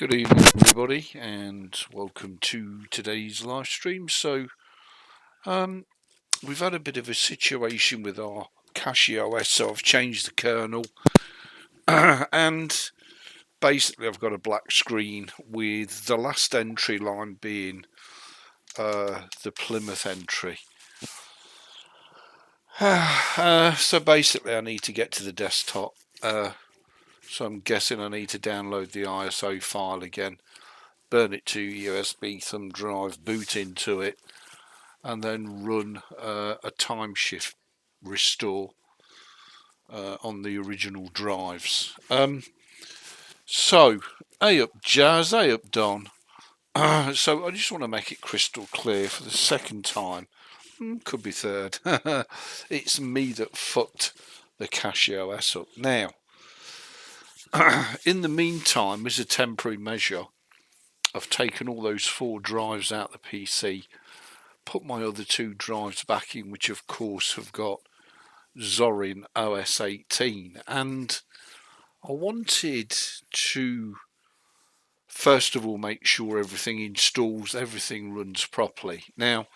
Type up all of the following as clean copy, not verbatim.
Good evening everybody and welcome to today's live stream. So we've had a bit of a situation with our CashieOS, so I've changed the kernel and basically I've got a black screen with the last entry line being the Plymouth entry. So basically I need to get to the desktop, so I'm guessing I need to download the ISO file again, burn it to USB thumb drive, boot into it, and then run a time shift restore on the original drives. So, hey up Jazz, hey up Don. So I just want to make it crystal clear for the second time, could be third, it's me that fucked the CashieOS up. Now, in the meantime, as a temporary measure, I've taken all those 4 drives out of the PC, put my other 2 drives back in, which of course have got ZorinOS 18, and I wanted to first of all make sure everything installs, everything runs properly. Now,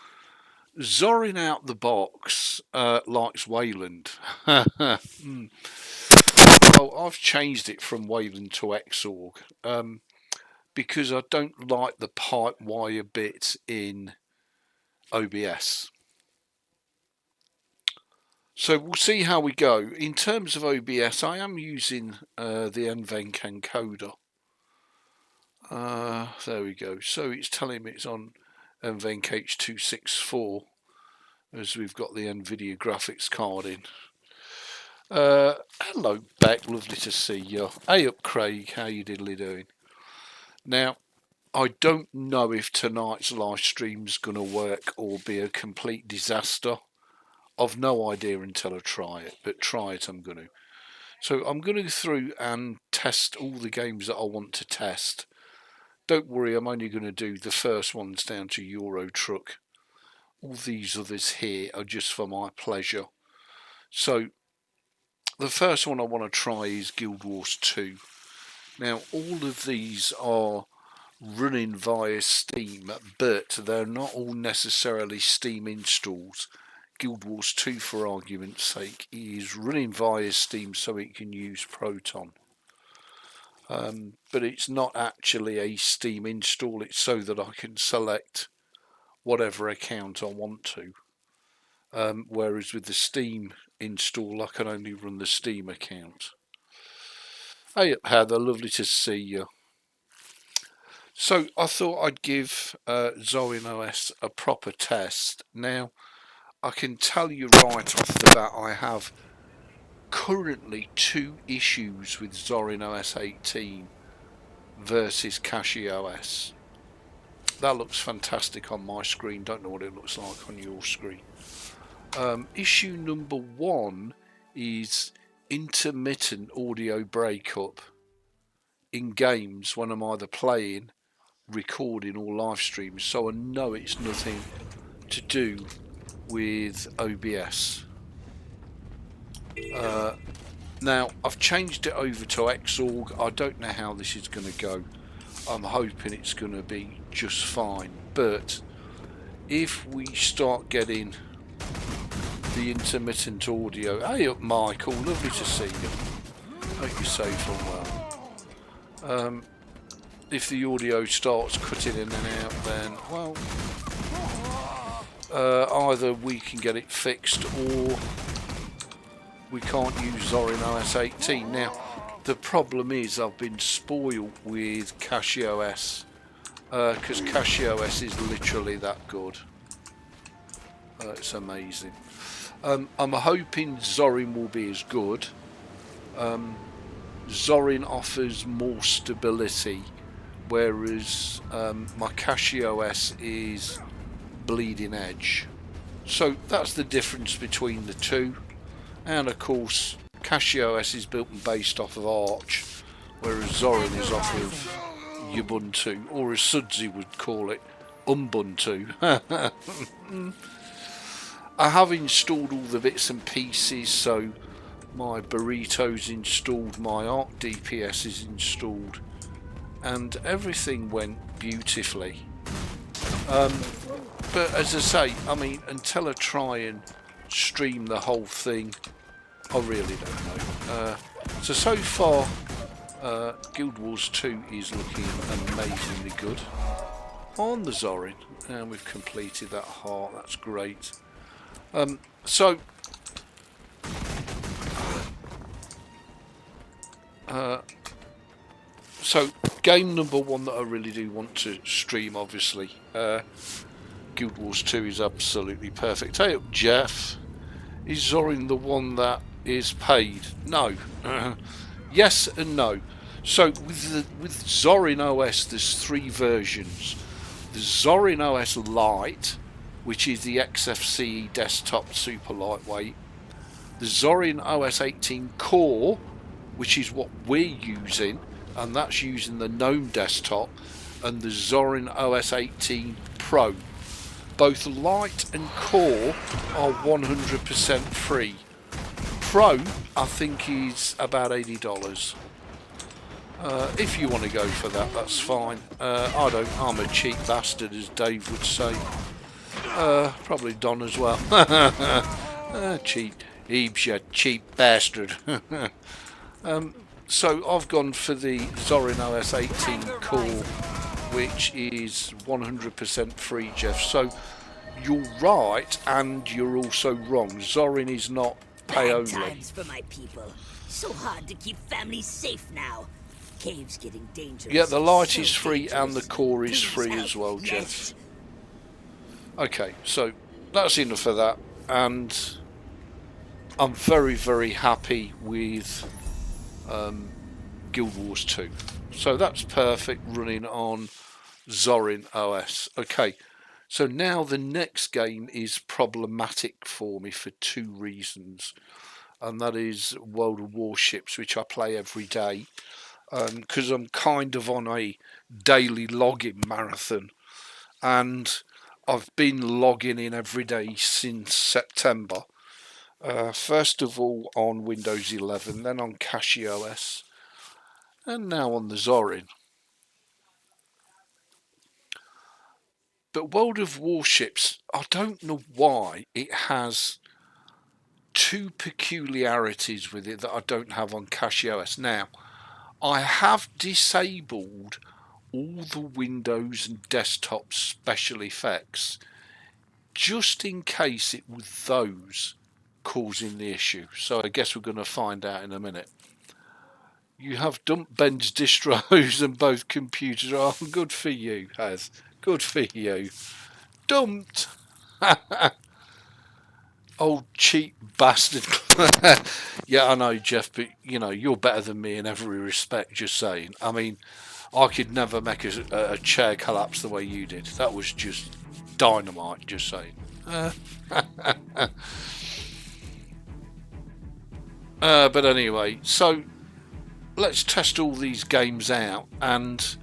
Zorin out the box likes Wayland. Well, I've changed it from Wayland to Xorg because I don't like the pipe wire bit in OBS. So we'll see how we go. In terms of OBS, I am using the nVenc encoder. There we go. So it's telling me it's on nVenc H264 as we've got the nVidia graphics card in. Hello Beck, lovely to see you. Hey up Craig, how you diddly doing? Now, I don't know if tonight's live stream's going to work or be a complete disaster. I've no idea until I try it, but try it I'm going to. So I'm going to go through and test all the games that I want to test. Don't worry, I'm only going to do the first ones down to Euro Truck. All these others here are just for my pleasure. So the first one I want to try is Guild Wars 2. Now all of these are running via Steam, but they're not all necessarily Steam installs. Guild Wars 2, for argument's sake, is running via Steam so it can use Proton. But it's not actually a Steam install, it's so that I can select whatever account I want to. Whereas with the Steam install, I can only run the Steam account. Hey up Heather, lovely to see you. So I thought I'd give ZorinOS a proper test. Now, I can tell you right off the bat I have currently 2 issues with ZorinOS 18 versus CashieOS. That looks fantastic on my screen, don't know what it looks like on your screen. Issue number 1 is intermittent audio breakup in games when I'm either playing, recording or live streaming, so I know it's nothing to do with OBS. Now I've changed it over to Xorg. I don't know how this is going to go. I'm hoping it's going to be just fine, but if we start getting the intermittent audio, hey up Michael, lovely to see you, hope you're safe and well. If the audio starts cutting in and out, then well, either we can get it fixed or we can't use ZorinOS 18. Now the problem is I've been spoiled with CashieOS because CashieOS is literally that good. It's amazing. I'm hoping Zorin will be as good. Zorin offers more stability, whereas my CashieOS is bleeding edge. So that's the difference between the two. And of course CashieOS is built and based off of Arch, whereas Zorin is off of Ubuntu, or as Sudsy would call it, Ubuntu. I have installed all the bits and pieces, so my Burrito's installed, my Arc DPS is installed, and everything went beautifully. But as I say, I mean, until I try and stream the whole thing, I really don't know. So far, Guild Wars 2 is looking amazingly good on the Zorin, and we've completed that heart. That's great. So game number one that I really do want to stream, obviously, Guild Wars 2 is absolutely perfect. Hey up, Jeff. Is Zorin the one that is paid? No. Yes and no. So with ZorinOS, there's three versions. The ZorinOS Lite, which is the XFCE desktop super lightweight. The ZorinOS 18 Core, which is what we're using, and that's using the GNOME desktop, and the ZorinOS 18 Pro. Both Lite and Core are 100% free. Pro, I think, is about $80. If you want to go for that, that's fine. I don't. I'm a cheap bastard, as Dave would say. Probably Don as well. Cheap. Ebeez, you cheap bastard. So I've gone for the ZorinOS 18 Core, which is 100% free, Jeff. So you're right, and you're also wrong. Zorin is not pay only. Times for my people. So hard to keep families safe now. Caves getting dangerous. Yeah, the Lite is free and the Core is free as well, Jeff. Okay, so that's enough of that, and I'm very, very happy with Guild Wars 2. So that's perfect running on ZorinOS. Okay, so now the next game is problematic for me for two reasons, and that is World of Warships, which I play every day, because I'm kind of on a daily login marathon, and I've been logging in every day since September. First of all on Windows 11, then on CachyOS, and now on the Zorin. But World of Warships, I don't know why it has two peculiarities with it that I don't have on CachyOS. Now, I have disabled all the Windows and desktop special effects just in case it was those causing the issue. So I guess we're going to find out in a minute. You have dumped Ben's distros and both computers. Oh, good for you, Haz. Good for you. Dumped. Old cheap bastard. Yeah, I know, Jeff, but you know, you're better than me in every respect, just saying. I mean, I could never make a chair collapse the way you did. That was just dynamite, just saying. But anyway, so let's test all these games out, and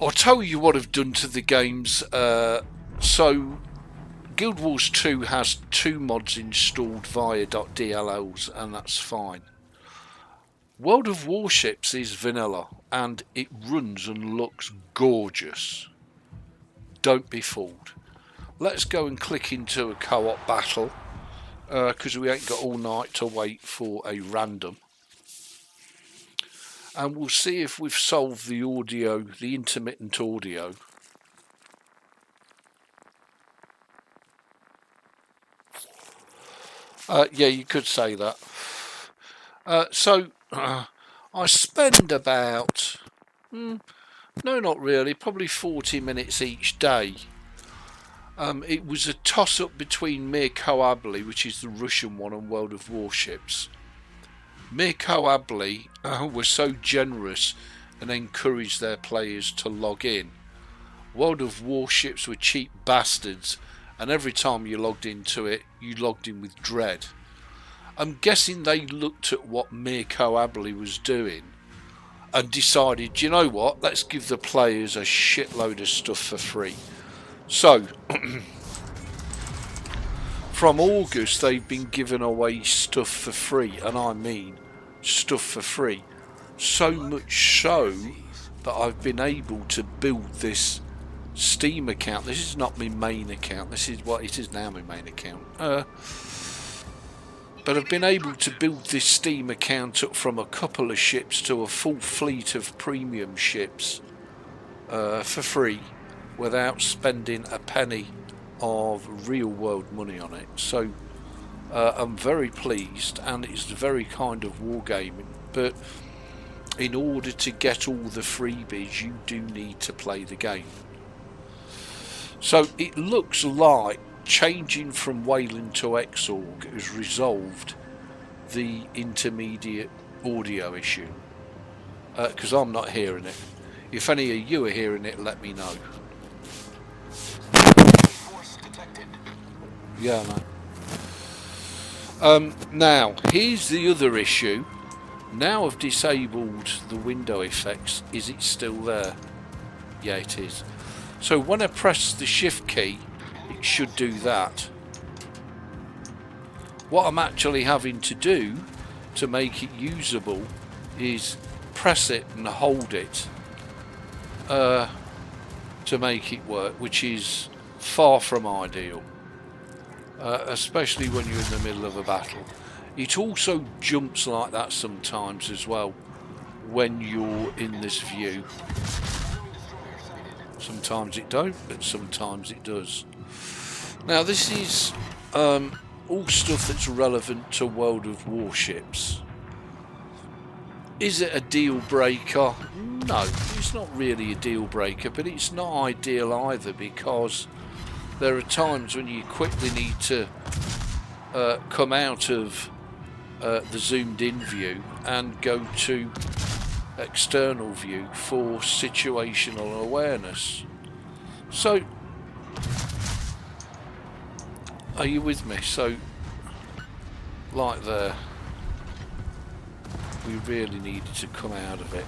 I'll tell you what I've done to the games. So Guild Wars 2 has two mods installed via .dlls, and that's fine. World of Warships is vanilla, and it runs and looks gorgeous. Don't be fooled. Let's go and click into a co-op battle, because we ain't got all night to wait for a random. And we'll see if we've solved the audio, the intermittent audio. Yeah, you could say that. I spend about, no, not really, probably 40 minutes each day. It was a toss-up between Mirko Ably, which is the Russian one, and World of Warships. Mirko Ably were so generous and encouraged their players to log in. World of Warships were cheap bastards, and every time you logged into it, you logged in with dread. I'm guessing they looked at what Mirko Ably was doing and decided, you know what, let's give the players a shitload of stuff for free. So, from August, they've been giving away stuff for free, and I mean stuff for free. so much so that I've been able to build this Steam account. This is not my main account, this is what it is now, my main account. But I've been able to build this Steam account up from a couple of ships to a full fleet of premium ships for free, without spending a penny of real world money on it. So I'm very pleased, and it's very kind of wargaming, but in order to get all the freebies you do need to play the game. So it looks like changing from Wayland to Xorg has resolved the intermediate audio issue, because I'm not hearing it. If any of you are hearing it, let me know. Yeah, man. Now, here's the other issue. Now I've disabled the window effects. Is it still there? Yeah, it is. So when I press the shift key, it should do that. What I'm actually having to do to make it usable is press it and hold it to make it work, which is far from ideal, especially when you're in the middle of a battle. It also jumps like that sometimes as well when you're in this view. Sometimes it don't, but sometimes it does. Now this is all stuff that's relevant to World of Warships. Is it a deal breaker? No, it's not really a deal breaker, but it's not ideal either, because there are times when you quickly need to come out of the zoomed in view and go to external view for situational awareness. So are you with me? So like there, we really needed to come out of it.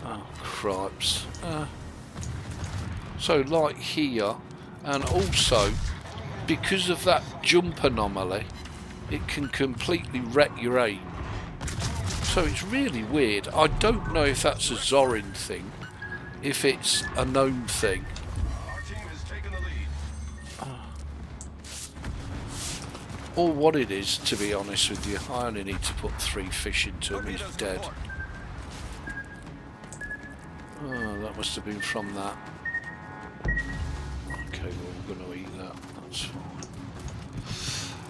Oh cripes. So like here, and also because of that jump anomaly, it can completely wreck your aim. So it's really weird. I don't know if that's a Zorin thing, if it's a known thing. Or what it is, to be honest with you. I only need to put 3 fish into him, he's dead. Oh, that must have been from that. Okay, well, we're going to eat that, that's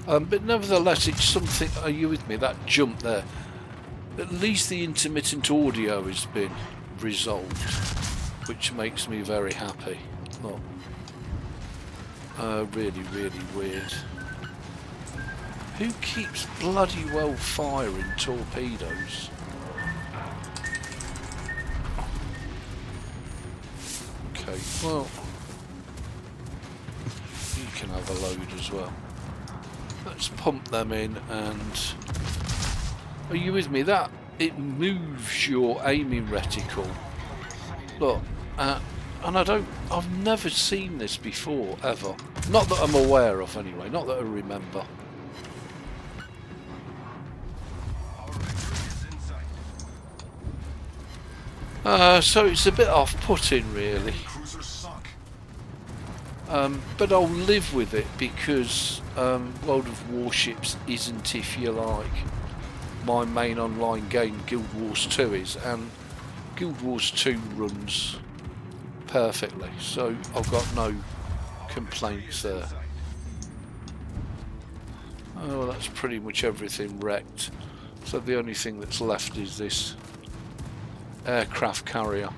fine. But nevertheless, it's something, are you with me, that jump there? At least the intermittent audio has been resolved, which makes me very happy. Look. Really, really weird. Who keeps bloody well firing torpedoes? Okay, well, you can have a load as well. Let's pump them in, and are you with me? That it moves your aiming reticle. Look, and I've never seen this before ever. Not that I'm aware of, anyway. Not that I remember. So it's a bit off-putting, really. But I'll live with it, because World of Warships isn't, if you like, my main online game. Guild Wars 2 is, and Guild Wars 2 runs perfectly, so I've got no complaints there. Oh, that's pretty much everything wrecked, so the only thing that's left is this aircraft carrier.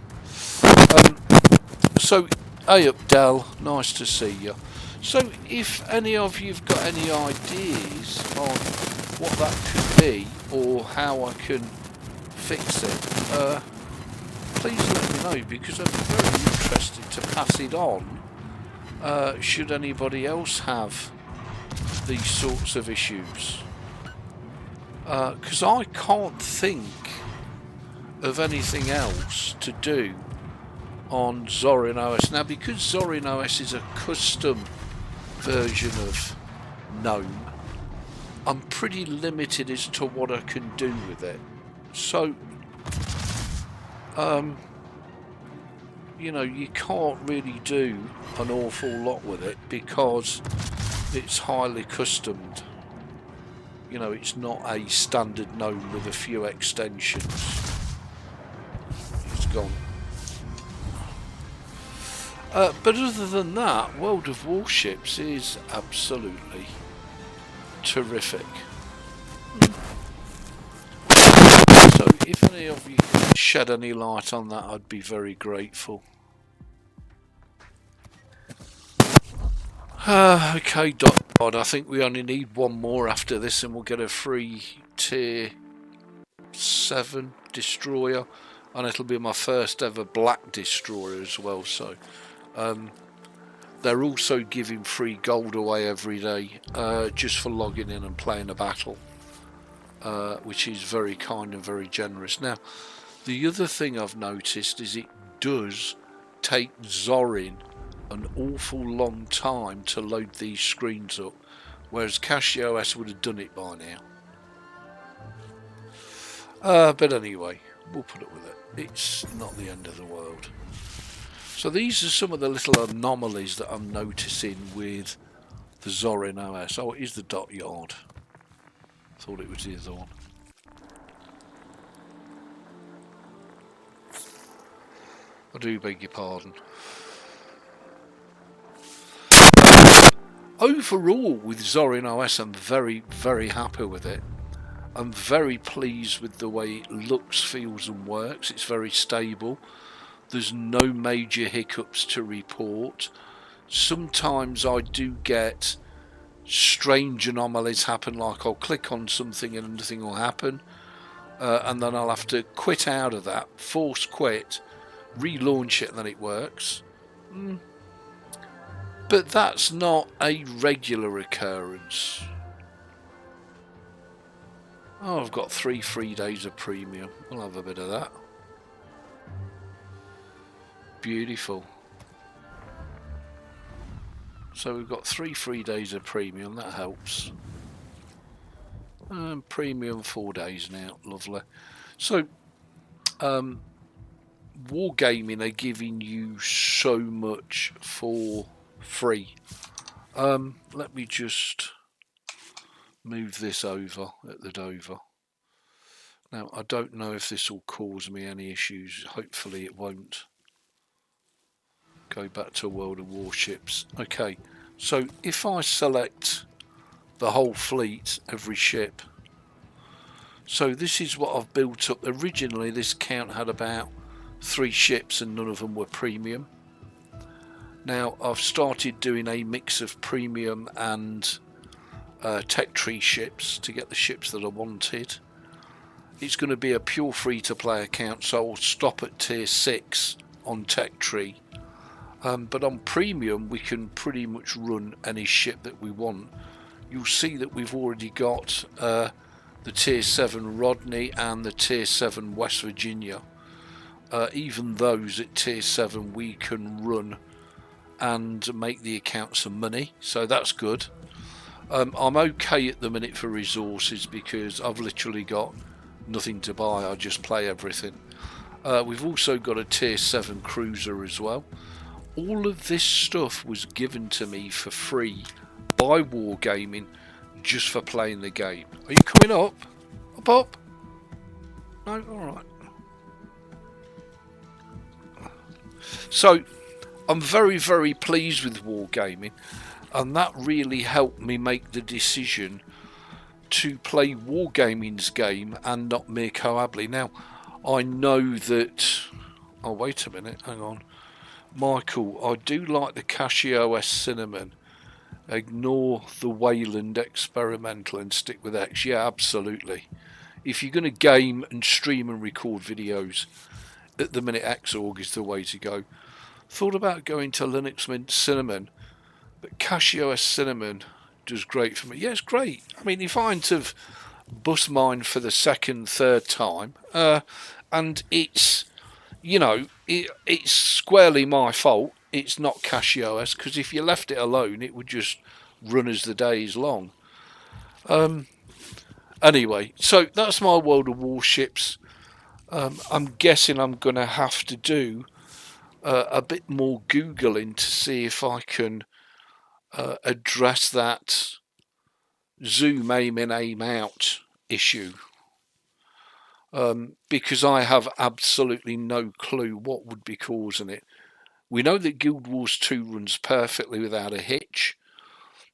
So, hey up Dell, nice to see you. So if any of you've got any ideas on what that could be, or how I can fix it, please let me know, because I'd be very interested to pass it on, should anybody else have these sorts of issues. Because I can't think of anything else to do on ZorinOS. Now, because ZorinOS is a custom version of GNOME, I'm pretty limited as to what I can do with it. So, you know, you can't really do an awful lot with it because it's highly customed. You know, it's not a standard gnome with a few extensions. It's gone. But other than that, World of Warships is absolutely terrific. So if any of you can shed any light on that, I'd be very grateful. Okay, God, I think we only need one more after this and we'll get a free tier 7 destroyer, and it'll be my first ever black destroyer as well. So they're also giving free gold away every day just for logging in and playing a battle, which is very kind and very generous. Now, the other thing I've noticed is it does take Zorin an awful long time to load these screens up, whereas CashOS would have done it by now. But anyway, we'll put up with it. It's not the end of the world. So these are some of the little anomalies that I'm noticing with the ZorinOS. Oh, it is the dot yard. Thought it was the other one. I do beg your pardon. Overall, with ZorinOS, I'm very, very happy with it. I'm very pleased with the way it looks, feels and works. It's very stable. There's no major hiccups to report. Sometimes I do get strange anomalies happen, like I'll click on something and nothing will happen, and then I'll have to quit out of that, force quit, relaunch it, and then it works. But that's not a regular occurrence. Oh, I've got 3 free days of premium. We'll have a bit of that. Beautiful. So we've got 3 free days of premium. That helps. Premium 4 days now. Lovely. So, Wargaming are giving you so much for free. Let me just move this over at the Dover. Now, I don't know if this will cause me any issues. Hopefully it won't. Go back to World of Warships. Okay, so if I select the whole fleet, every ship. So this is what I've built up. Originally this count had about 3 ships and none of them were premium. Now I've started doing a mix of premium and tech tree ships to get the ships that I wanted. It's going to be a pure free to play account, so I'll stop at tier 6 on tech tree. But on premium we can pretty much run any ship that we want. You'll see that we've already got the tier 7 Rodney and the tier 7 West Virginia. Even those at tier 7 we can run and make the account some money, so that's good. I'm okay at the minute for resources because I've literally got nothing to buy. I just play everything. We've also got a tier 7 cruiser as well. All of this stuff was given to me for free by Wargaming just for playing the game. Are you coming up? Up? No? Alright. So, I'm very, very pleased with Wargaming, and that really helped me make the decision to play Wargaming's game and not Mirko Abley. Now, I know that... Oh, wait a minute, hang on. Michael, I do like the CashOS Cinnamon. Ignore the Wayland Experimental and stick with X. Yeah, absolutely. If you're going to game and stream and record videos, at the minute Xorg is the way to go. Thought about going to Linux Mint Cinnamon, but CashOS Cinnamon does great for me. Yeah, it's great. I mean, if I hadn't have bust mine for the second, third time, and it's, you know, it's squarely my fault. It's not CashOS, because if you left it alone, it would just run as the day is long. Anyway, so that's my World of Warships. I'm guessing I'm going to have to do a bit more Googling to see if I can address that zoom aim in, aim out issue. Because I have absolutely no clue what would be causing it. We know that Guild Wars 2 runs perfectly without a hitch.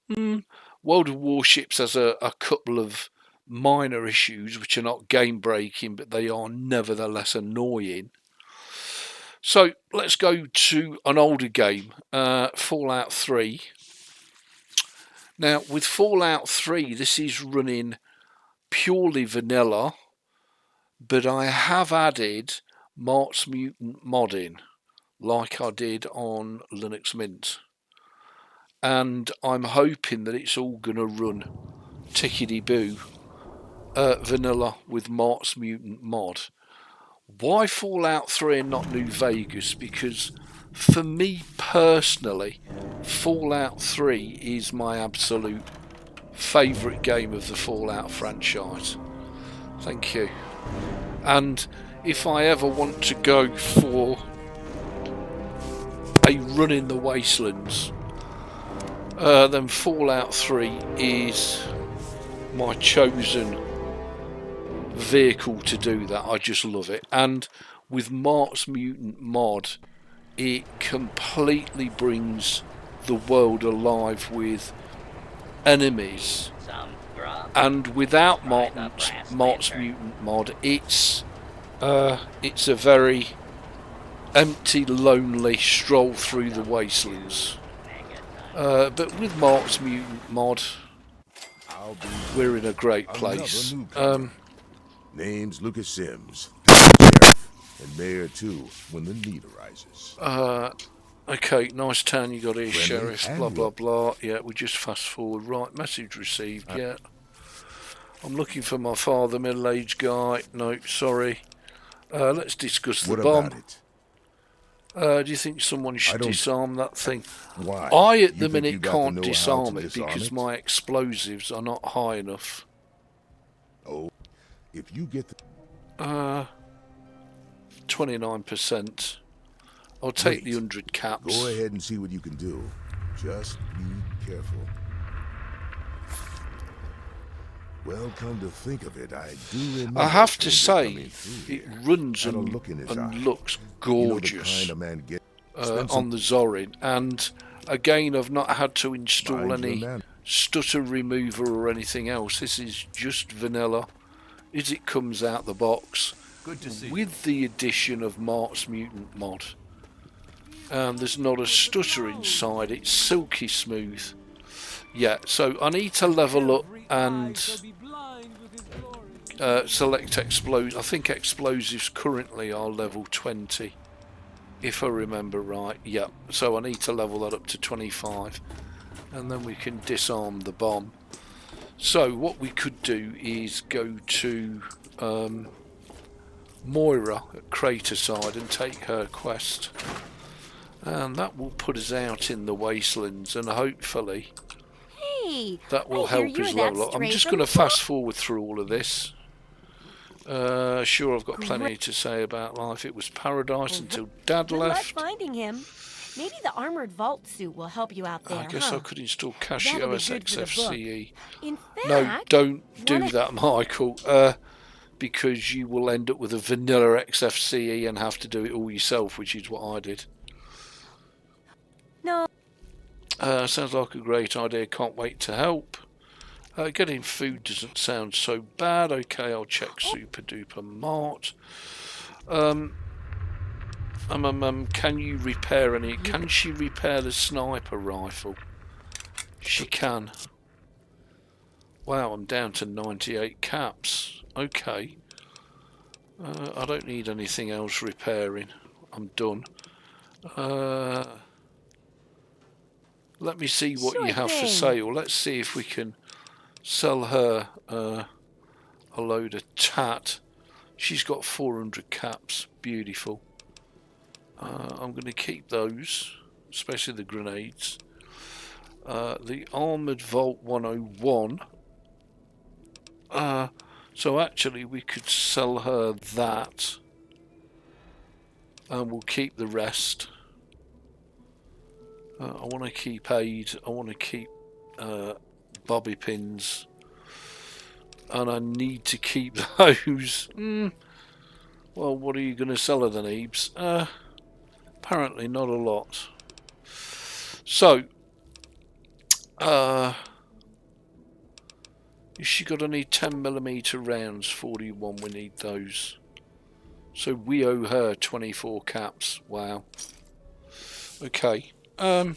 World of Warships has a couple of minor issues which are not game breaking, but they are nevertheless annoying. So let's go to an older game, Fallout 3. Now with Fallout 3, this is running purely vanilla, but I have added Mark's Mutant modding like I did on Linux Mint, and I'm hoping that it's all going to run tickety-boo vanilla with Mark's Mutant mod. Why Fallout 3 and not New Vegas? Because for me personally, Fallout 3 is my absolute favourite game of the Fallout franchise. Thank you. And if I ever want to go for a run in the wastelands, then Fallout 3 is my chosen vehicle to do that. I just love it. And with Mark's Mutant mod, it completely brings the world alive with enemies. And without Mark's Mutant mod, it's a very empty, lonely stroll through the wastelands. But with Mark's Mutant mod, we're in a great place. Name's Lucas Sims, sheriff, and mayor too when the need arises. Okay, nice town you got here, Friendly sheriff. and Blah blah blah. Yeah, we just fast forward. Right, message received. Yeah, I'm looking for my father, middle-aged guy. No, sorry. Let's discuss the What bomb. about it? Do you think someone should disarm that thing? Why? I, at You the think minute, you got the can't know-how disarm to it disarm because it? my explosives are not high enough. Oh, if you get the 29%. I'll take Wait. the 100 caps. Go ahead and see what you can do. Just be careful. Well, come to think of it, I do remember. I have to things say, coming through it here. runs Had a look in his eye. and looks You know the gorgeous kind of man get on the Zorin. And again, I've not had to install Mind your any man. stutter remover or anything else. This is just vanilla as it comes out the box. Good to see with the addition of Mark's Mutant mod. And there's not a stutter inside, it's silky smooth. Yeah, so I need to level up and select explosives. I think explosives currently are level 20, if I remember right. Yeah, so I need to level that up to 25, and then we can disarm the bomb. So what we could do is go to Moira at Craterside and take her quest, and that will put us out in the wastelands, and hopefully that will help us level up. I'm just going to fast forward through all of this. Sure, I've got plenty to say about life. It was paradise until Dad left. Finding him. Maybe the armored vault suit will help you out there. I guess I could install CashOS XFCE. In fact, No, don't do that, Michael. Because you will end up with a vanilla XFCE and have to do it all yourself, which is what I did. No. Sounds like a great idea. Can't wait to help. Getting food doesn't sound so bad. Okay, I'll check Super Duper Mart. Can you repair any? Can she repair the sniper rifle? She can. Wow, I'm down to 98 caps. Okay. I don't need anything else repairing. I'm done. Let me see what you have for sale. Let's see if we can sell her a load of tat. She's got 400 caps. Beautiful. I'm going to keep those, especially the grenades. The Armoured Vault 101. So actually we could sell her that, and we'll keep the rest. I want to keep aid, I want to keep bobby pins, and I need to keep those. Well, what are you going to sell her then, Ebeez? Apparently not a lot. So, is she got any 10mm rounds? 41, we need those. So we owe her 24 caps. Wow. Okay. Alright.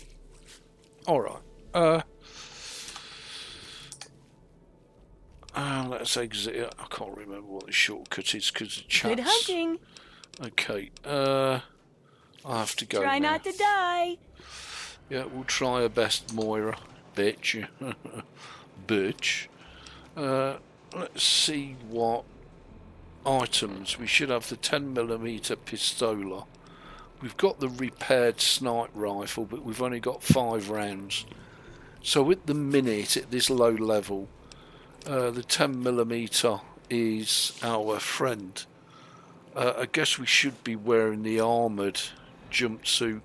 Let's exit it. I can't remember what the shortcut is because of chats. Good hunting. Okay. I have to go Try now. not to die. Yeah, we'll try our best, Moira. Bitch. Bitch. Let's see what items. We should have the 10mm pistola. We've got the repaired snipe rifle, but we've only got 5 rounds. So at the minute, at this low level, the 10mm is our friend. I guess we should be wearing the armoured jumpsuit.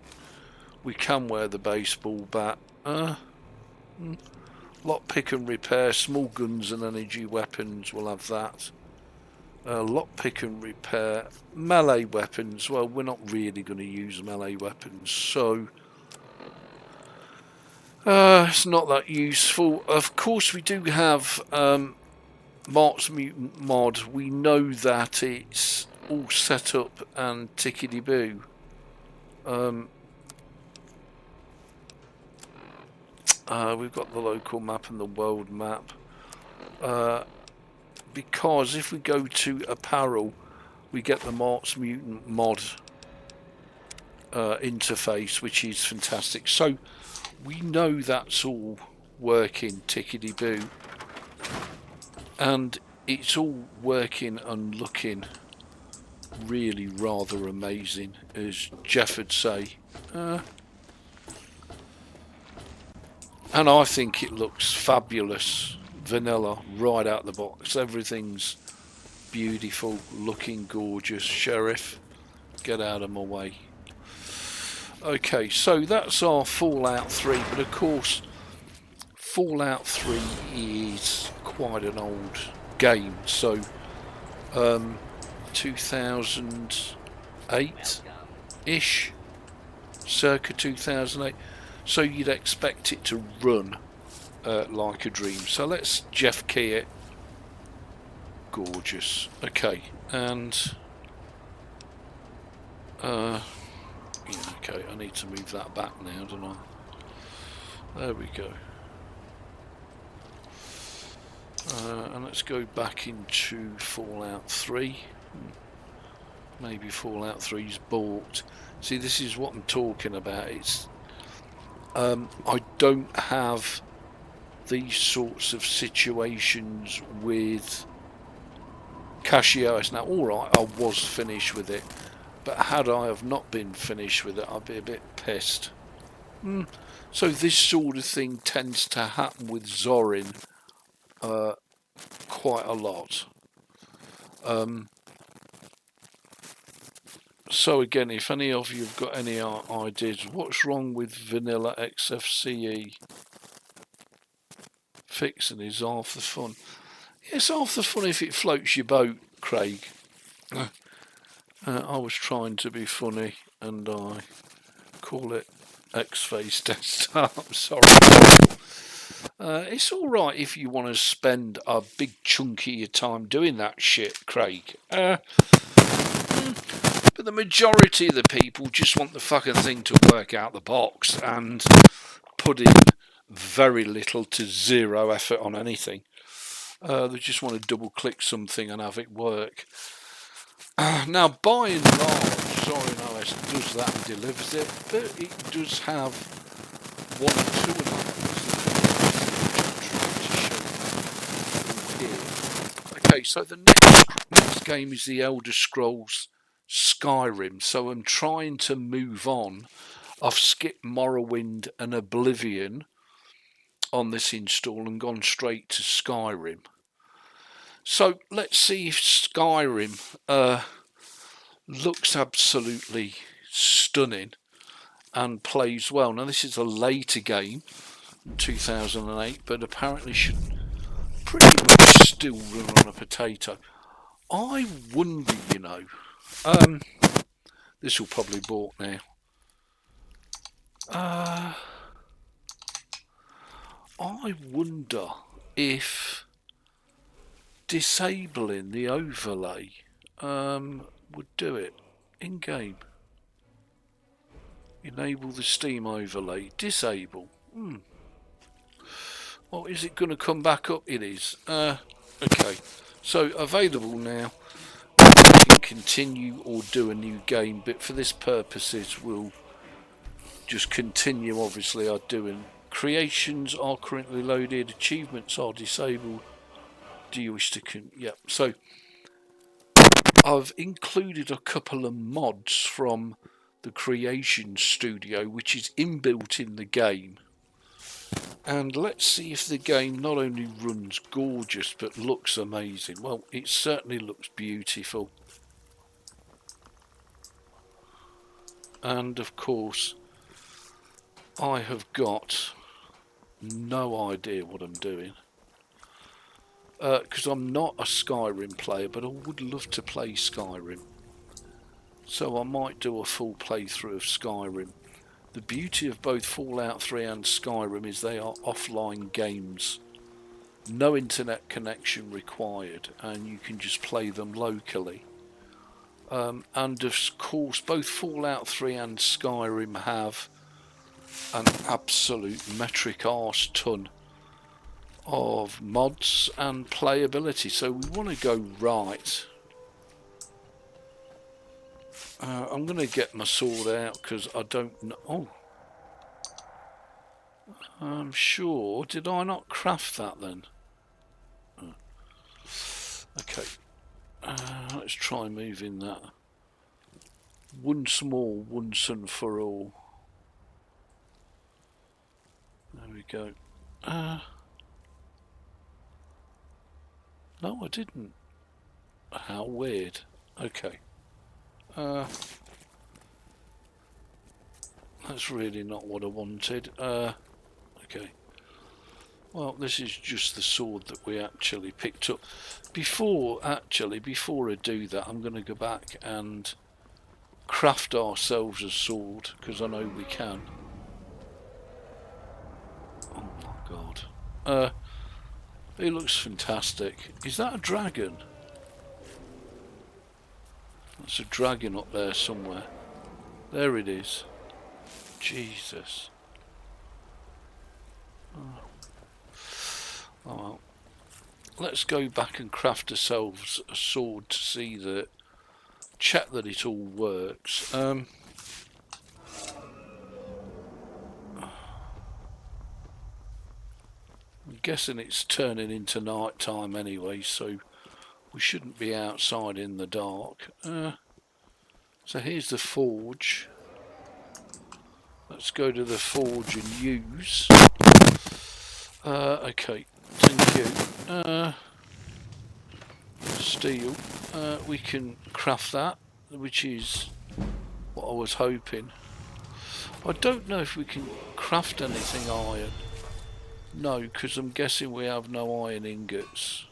We can wear the baseball bat. Lockpick and repair, small guns and energy weapons, we'll have that. Lockpick and repair, melee weapons, well, we're not really going to use melee weapons, so it's not that useful. Of course, we do have Mark's Mutant mod. We know that it's all set up and tickety-boo. We've got the local map and the world map. Because if we go to apparel, we get the Mark's Mutant mod interface, which is fantastic. So we know that's all working tickety-boo, and it's all working and looking really rather amazing, as Jeff would say. And I think it looks fabulous, vanilla, right out the box. Everything's beautiful, looking gorgeous. Sheriff, get out of my way. Okay, so that's our Fallout 3, but of course Fallout 3 is quite an old game, so 2008-ish, circa 2008, so you'd expect it to run like a dream. So let's Jeff key it. Gorgeous. Okay, and yeah, okay, I need to move that back now, don't I? There we go. And let's go back into Fallout 3. Maybe Fallout 3's bought. See, this is what I'm talking about. It's I don't have these sorts of situations with CashOS. Now, alright, I was finished with it, but had I have not been finished with it, I'd be a bit pissed. So this sort of thing tends to happen with Zorin quite a lot. So again, if any of you have got any ideas, what's wrong with vanilla XFCE? Fixing is half the fun. It's half the fun if it floats your boat, Craig. I was trying to be funny, and I call it X-Face Desktop. Sorry. It's alright if you want to spend a big chunk of your time doing that shit, Craig. But the majority of the people just want the fucking thing to work out the box and put in very little to zero effort on anything. They just want to double click something and have it work. Now, by and large, ZorinOS does that and delivers it, but it does have one or two of them. Okay, so the next game is the Elder Scrolls Skyrim, so I'm trying to move on. I've skipped Morrowind and Oblivion on this install and gone straight to Skyrim. So let's see if Skyrim looks absolutely stunning and plays well. Now this is a later game, 2008, but apparently should pretty much still run on a potato. I wonder, you know, this will probably balk now. I wonder if disabling the overlay would do it in game. Enable the Steam overlay. Disable. Well, is it going to come back up? It is. Okay. So available now. We can continue or do a new game, but for this purposes, we'll just continue. Obviously, are doing creations are currently loaded. Achievements are disabled. Do you wish to? Yep. So I've included a couple of mods from the Creation Studio, which is inbuilt in the game. And let's see if the game not only runs gorgeous, but looks amazing. Well, it certainly looks beautiful. And of course, I have got no idea what I'm doing. Because I'm not a Skyrim player, but I would love to play Skyrim. So I might do a full playthrough of Skyrim. The beauty of both Fallout 3 and Skyrim is they are offline games. No internet connection required, and you can just play them locally. And of course, both Fallout 3 and Skyrim have an absolute metric arse ton of mods and playability. So we want to go right. I'm going to get my sword out because I don't know. Oh, I'm sure. Did I not craft that then? Okay. Let's try moving that. Once more, once and for all. There we go. No, I didn't. How weird. Okay. That's really not what I wanted. Okay. Well, this is just the sword that we actually picked up. Before I do that, I'm going to go back and craft ourselves a sword, because I know we can. Oh my god. It looks fantastic. Is that a dragon? That's a dragon up there somewhere. There it is. Jesus. Oh well. Let's go back and craft ourselves a sword to see that, check that it all works. I'm guessing it's turning into night time anyway, so we shouldn't be outside in the dark. So here's the forge. Let's go to the forge and use. Okay, thank you. Steel. We can craft that, which is what I was hoping. I don't know if we can craft anything iron. No, because I'm guessing we have no iron ingots.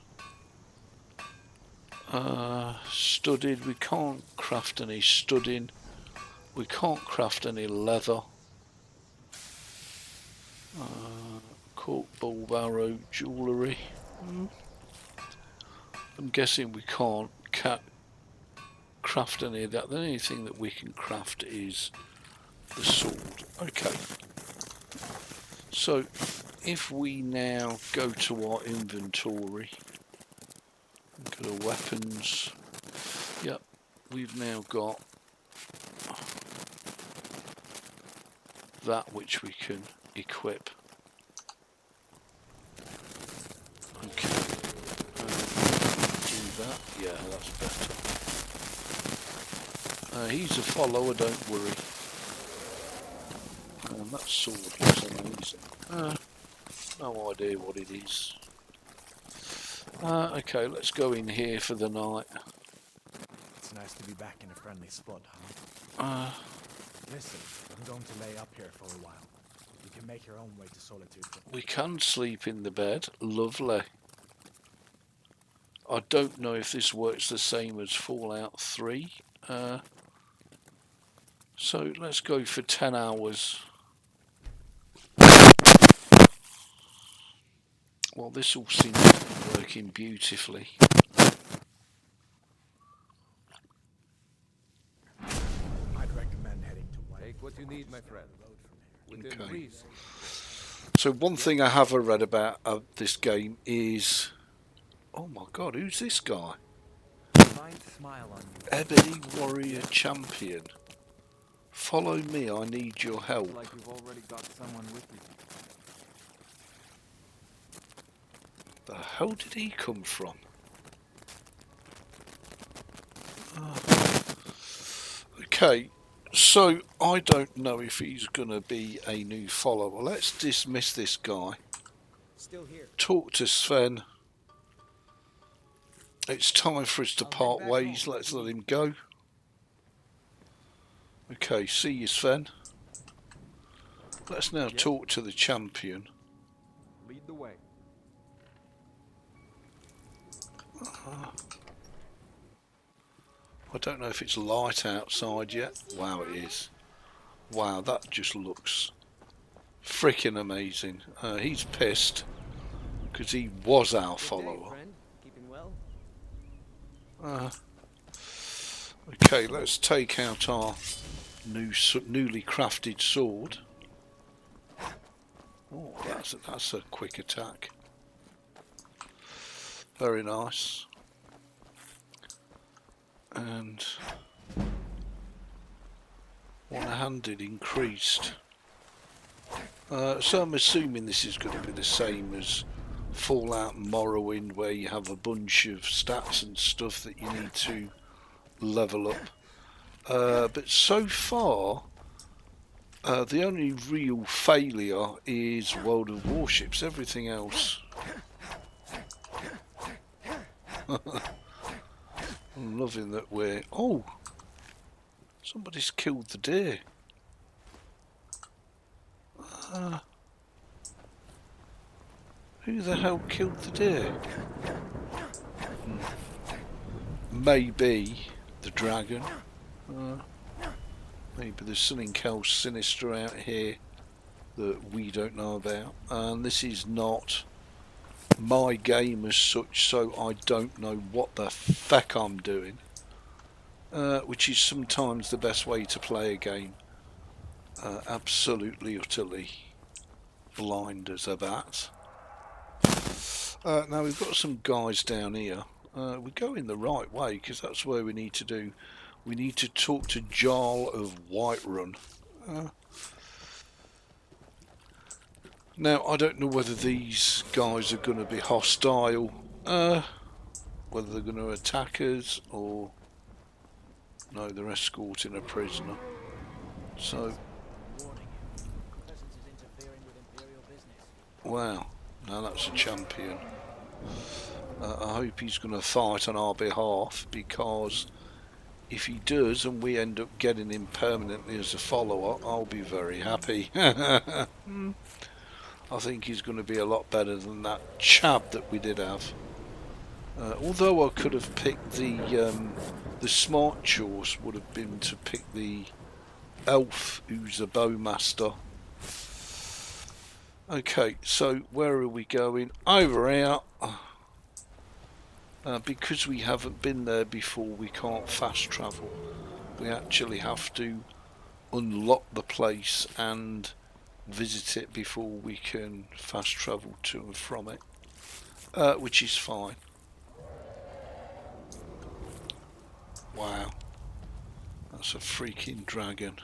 Studded, we can't craft any studding. We can't craft any leather. Cork, bulb, arrow, jewellery. I'm guessing we can't craft any of that. The only thing that we can craft is the sword. Okay. So if we now go to our inventory, go to weapons. Yep, we've now got that which we can equip. Okay. Do that. Yeah, that's better. He's a follower, don't worry. That sword looks amazing. No idea what it is. Okay, let's go in here for the night. It's nice to be back in a friendly spot, huh? Listen, I'm going to lay up here for a while. You can make your own way to Solitude. We can sleep in the bed. Lovely. I don't know if this works the same as Fallout 3. So let's go for 10 hours. Well, this all seems to be working beautifully. I'd recommend heading to White. Take what you need, my friend. Within Okay. reason. So one thing I have read about this game is... Oh my god, who's this guy? Mind smile on you. Ebony Warrior Champion. Follow me, I need your help. Like you've already got someone with you. The hell did he come from? Okay, so I don't know if he's going to be a new follower. Let's dismiss this guy. Still here. Talk to Sven. It's time for us to part ways. Let's let him go. Okay, see you, Sven. Let's now talk to the champion. Lead the way. I don't know if it's light outside yet. Wow, it is. Wow, that just looks freaking amazing. He's pissed because he was our follower. Keeping well? Okay, let's take out our newly crafted sword. Oh, that's a quick attack. Very nice. And one-handed increased. So I'm assuming this is going to be the same as Fallout and Morrowind, where you have a bunch of stats and stuff that you need to level up. But so far, the only real failure is World of Warships. Everything else... I'm loving that we're... Oh! Somebody's killed the deer. Who the hell killed the deer? Maybe the dragon. Maybe there's something else sinister out here that we don't know about. And this is not my game as such, so I don't know what the feck I'm doing. Which is sometimes the best way to play a game. Absolutely, utterly blind as a bat. Now we've got some guys down here. We're going the right way because that's where we need to do. We need to talk to Jarl of Whiterun. Now I don't know whether these guys are going to be hostile, whether they're going to attack us or no, they're escorting a prisoner. So, wow, now that's a champion. I hope he's going to fight on our behalf, because if he does and we end up getting him permanently as a follower, I'll be very happy. I think he's going to be a lot better than that chap that we did have. Although I could have picked the smart choice would have been to pick the elf who's a bowmaster. Okay, so where are we going? Over here. Because we haven't been there before, we can't fast travel. We actually have to unlock the place and visit it before we can fast travel to and from it, which is fine. Wow, that's a freaking dragon.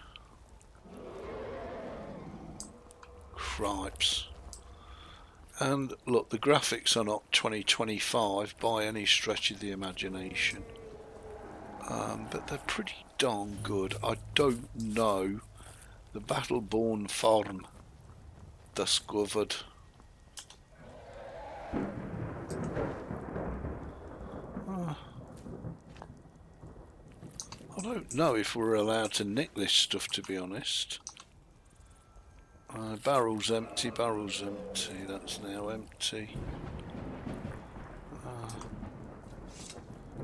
Cripes. And look, the graphics are not 2025 by any stretch of the imagination, but they're pretty darn good. I don't know the Battleborn farm discovered. don't know if we're allowed to nick this stuff, to be honest. Barrel's empty, barrel's empty, that's now empty.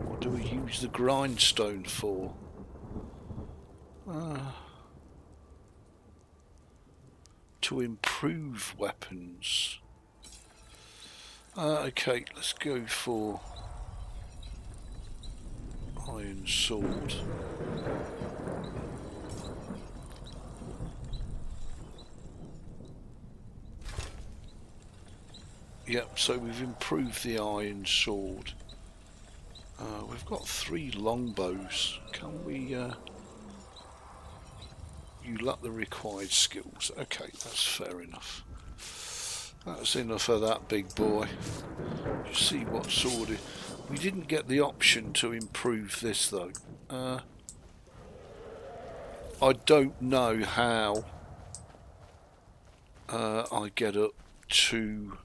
What do we use the grindstone for? To improve weapons. Okay, let's go for iron sword. Yep, so we've improved the iron sword. We've got 3 longbows. Can we you lack the required skills? Okay, that's fair enough. That's enough of that, big boy. Just see what sword it... We didn't get the option to improve this though. I don't know how I get up to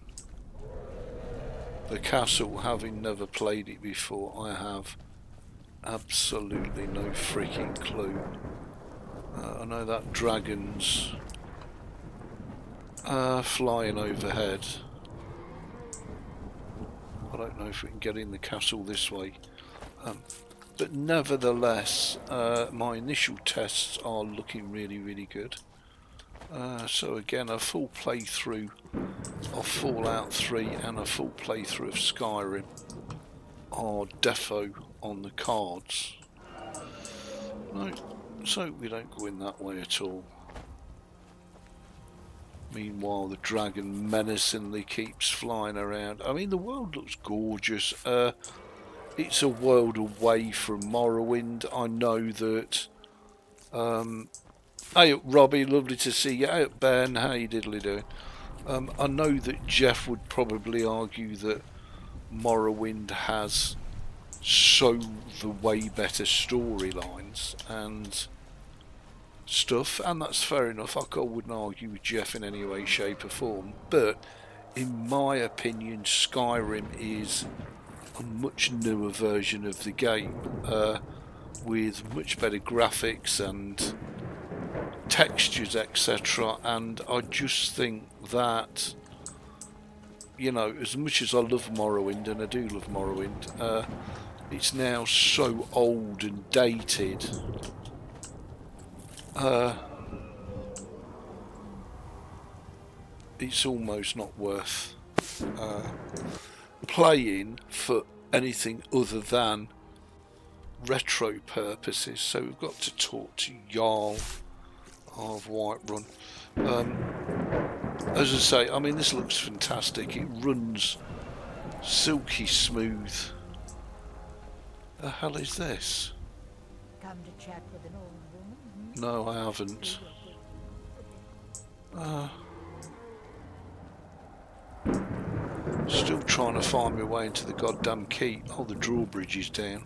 the castle, having never played it before. I have absolutely no freaking clue. I know that dragon's flying overhead. I don't know if we can get in the castle this way. But nevertheless, my initial tests are looking really, really good. So again, a full playthrough of Fallout 3 and a full playthrough of Skyrim are defo on the cards. No, so we don't go in that way at all. Meanwhile, the dragon menacingly keeps flying around. I mean, the world looks gorgeous. It's a world away from Morrowind. I know that... hey up, Robbie, lovely to see you. Hey up, Ben, how you diddly doing? I know that Jeff would probably argue that Morrowind has so the way better storylines and stuff, and that's fair enough. I wouldn't argue with Jeff in any way, shape or form, but in my opinion Skyrim is a much newer version of the game, with much better graphics and textures, etc. And I just think that, you know, as much as I love Morrowind, and I do love Morrowind, it's now so old and dated. It's almost not worth playing for anything other than retro purposes. So we've got to talk to Jarl of Whiterun. As I say, I mean, this looks fantastic. It runs silky smooth. The hell is this? Come to chat with an old woman? No, I haven't. Still trying to find my way into the goddamn keep. Oh, the drawbridge is down.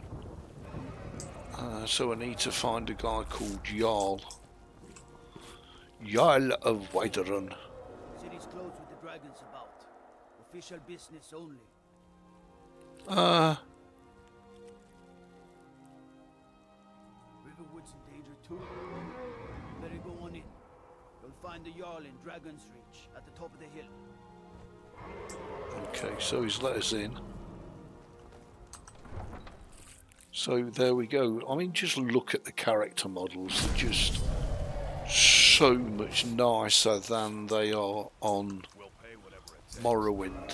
So I need to find a guy called Jarl. Jarl of Whiterun. City's closed with the dragons about. Official business only. Riverwood's in danger too. Better go on in. You'll find the Jarl in Dragon's Reach at the top of the hill. Okay, so he's let us in. So there we go. I mean, just look at the character models. They're just so much nicer than they are on Morrowind.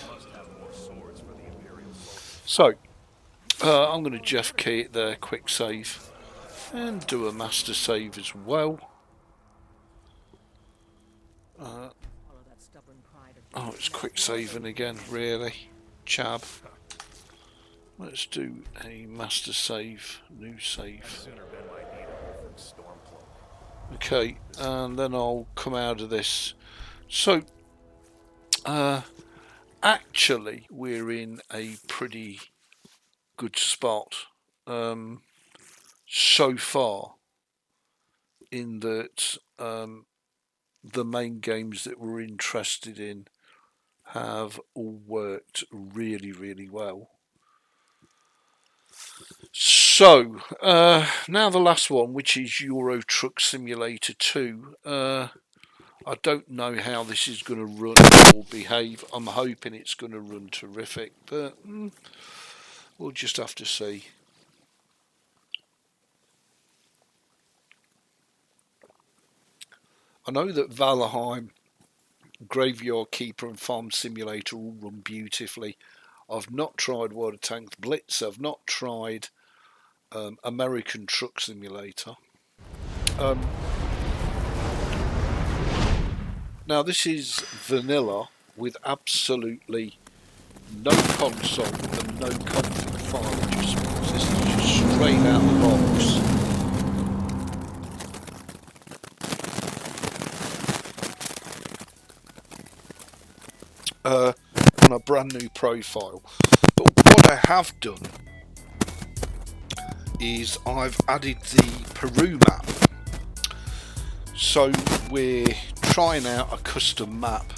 So, I'm going to Jeff key it there, quick save, and do a master save as well. Oh, it's quick saving again, really? Chab. Let's do a master save, new save. Okay, and then I'll come out of this. So, actually, we're in a pretty good spot so far, in that the main games that we're interested in have all worked really, really well. So, now the last one, which is Euro Truck Simulator 2. I don't know how this is going to run or behave. I'm hoping it's going to run terrific, but we'll just have to see. I know that Valheim, Graveyard Keeper and Farm Simulator all run beautifully. I've not tried World of Tanks Blitz. I've not tried American Truck Simulator. Now this is vanilla with absolutely no console and no config file adjustments. This is just straight out the box. On a brand new profile. But what I have done is I've added the Peru map. So we're trying out a custom map,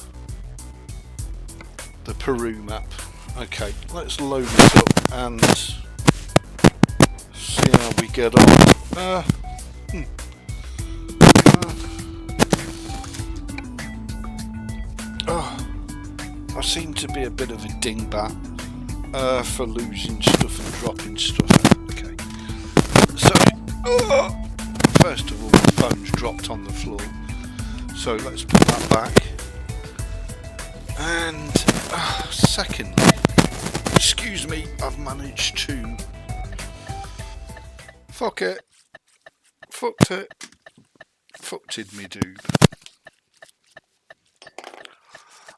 the Peru map. Okay, let's load it up and see how we get on. I seem to be a bit of a dingbat for losing stuff and dropping stuff. Okay, so first of all, the phone's dropped on the floor, so let's put that back. And secondly, excuse me, I've managed to fucked it, fucked me dude.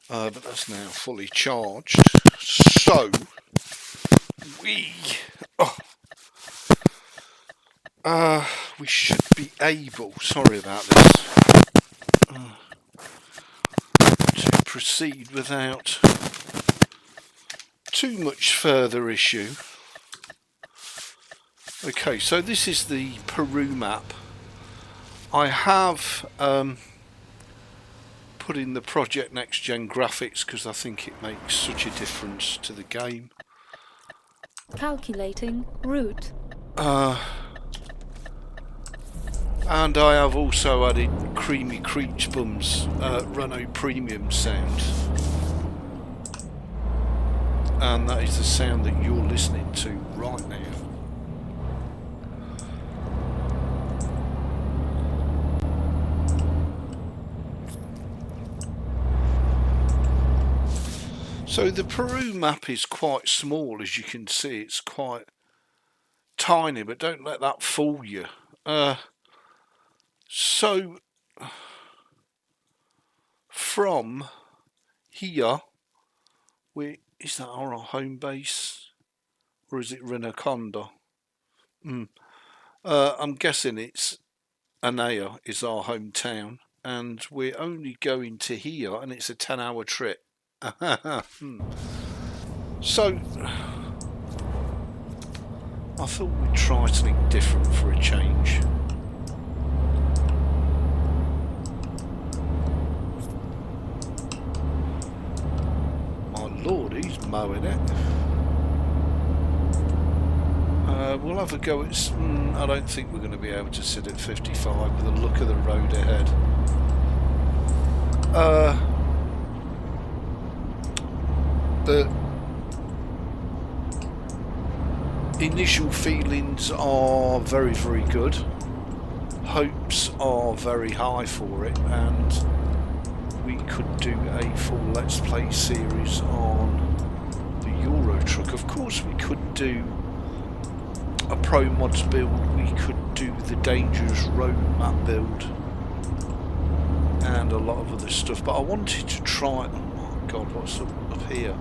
But that's now fully charged, so we should be able, sorry about this, to proceed without too much further issue. Okay, so this is the Peru map. I have put in the Project Next Gen graphics because I think it makes such a difference to the game. Calculating route. And I have also added Creamy Creech Bum's Renault Premium sound. And that is the sound that you're listening to right now. So the Peru map is quite small, as you can see. It's quite tiny, but don't let that fool you. So from here, is that our home base, or is it Rinaconda? I'm guessing it's Anaya is our hometown, and we're only going to here, and it's a 10-hour trip. So I thought we'd try something different for a change. My lord, he's mowing it. We'll have a go at... I don't think we're going to be able to sit at 55 with the look of the road ahead. The initial feelings are very, very good. Hopes are very high for it, and we could do a full Let's Play series on the Euro Truck. Of course, we could do a Pro Mods build, we could do the Dangerous Road map build, and a lot of other stuff, but I wanted to try... God, what's up here?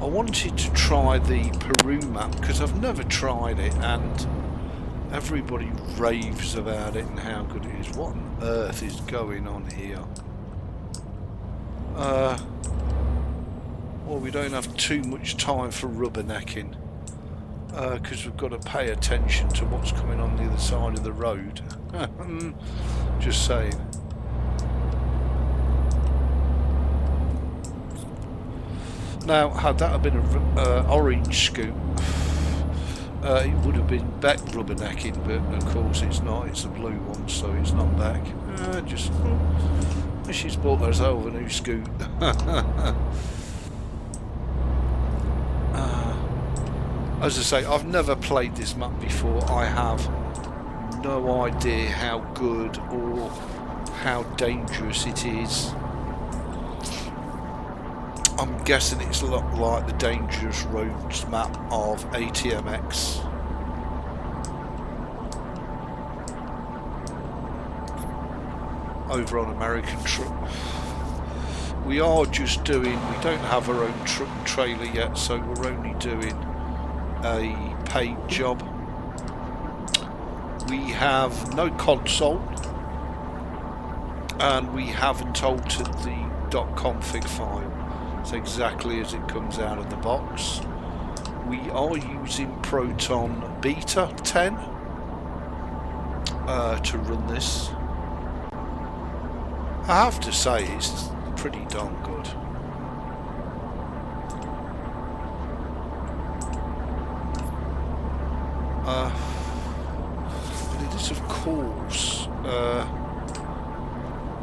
I wanted to try the Peru map because I've never tried it, and everybody raves about it and how good it is. What on earth is going on here? Well, we don't have too much time for rubbernecking because we've got to pay attention to what's coming on the other side of the road. Just saying. Now, had that have been an orange scoop, It would have been back rubbernecking, but of course it's not. It's a blue one, so it's not back. She's bought herself a new scoot. As I say, I've never played this map before. I have no idea how good or how dangerous it is. I'm guessing it's a lot like the Dangerous Roads map of ATMX. Over on American Truck. We are just doing, we don't have our own truck trailer yet, so we're only doing a paid job. We have no console, and we haven't altered the .config file. It's exactly as it comes out of the box. We are using Proton Beta 10 to run this. I have to say it's pretty darn good. But it is of course a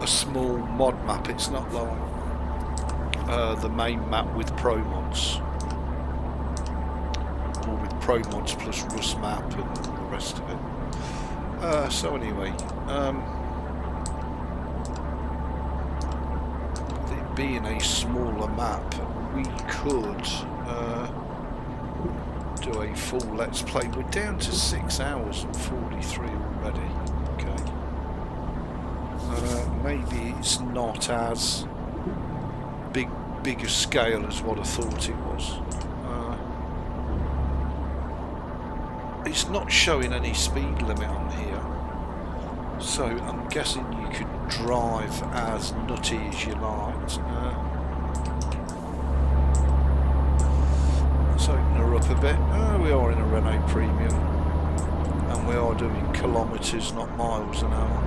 small mod map. It's not like the main map with Pro mods, or with Pro mods plus Rust map and the rest of it. So anyway, it being a smaller map, we could do a full Let's Play. We're down to 6 hours and 43 already. Okay. Maybe it's not as bigger scale as what I thought it was. It's not showing any speed limit on here, so I'm guessing you could drive as nutty as you liked. Let's open her up a bit. We are in a Renault Premium, and we are doing kilometres, not miles an hour.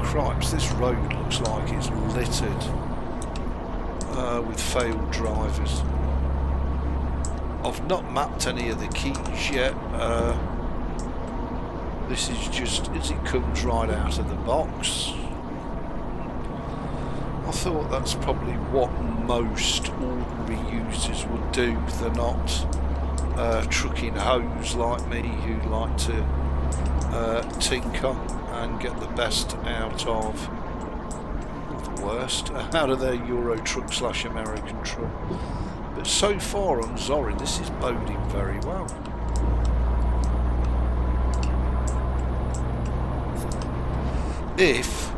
Cripes, this road looks like it's littered with failed drivers. I've not mapped any of the keys yet. This is just as it comes right out of the box. I thought that's probably what most ordinary users would do. They're not trucking hoes like me, who like to tinker and get the best out of the worst out of their Euro truck / American truck. But so far on Zorin, this is boding very well. If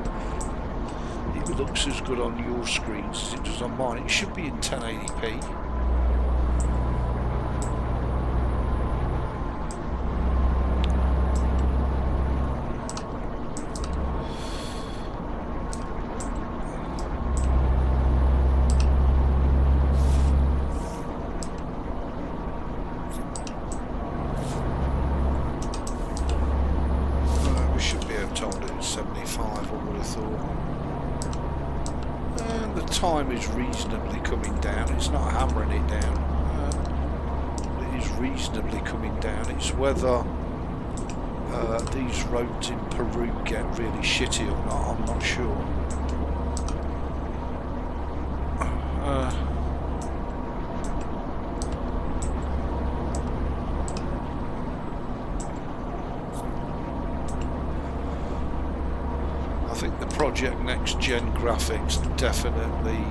it looks as good on your screens as it does on mine, it should be in 1080p. Is reasonably coming down. It's not hammering it down. It is reasonably coming down. It's whether these roads in Peru get really shitty or not, I'm not sure. I think the Project Next Gen graphics definitely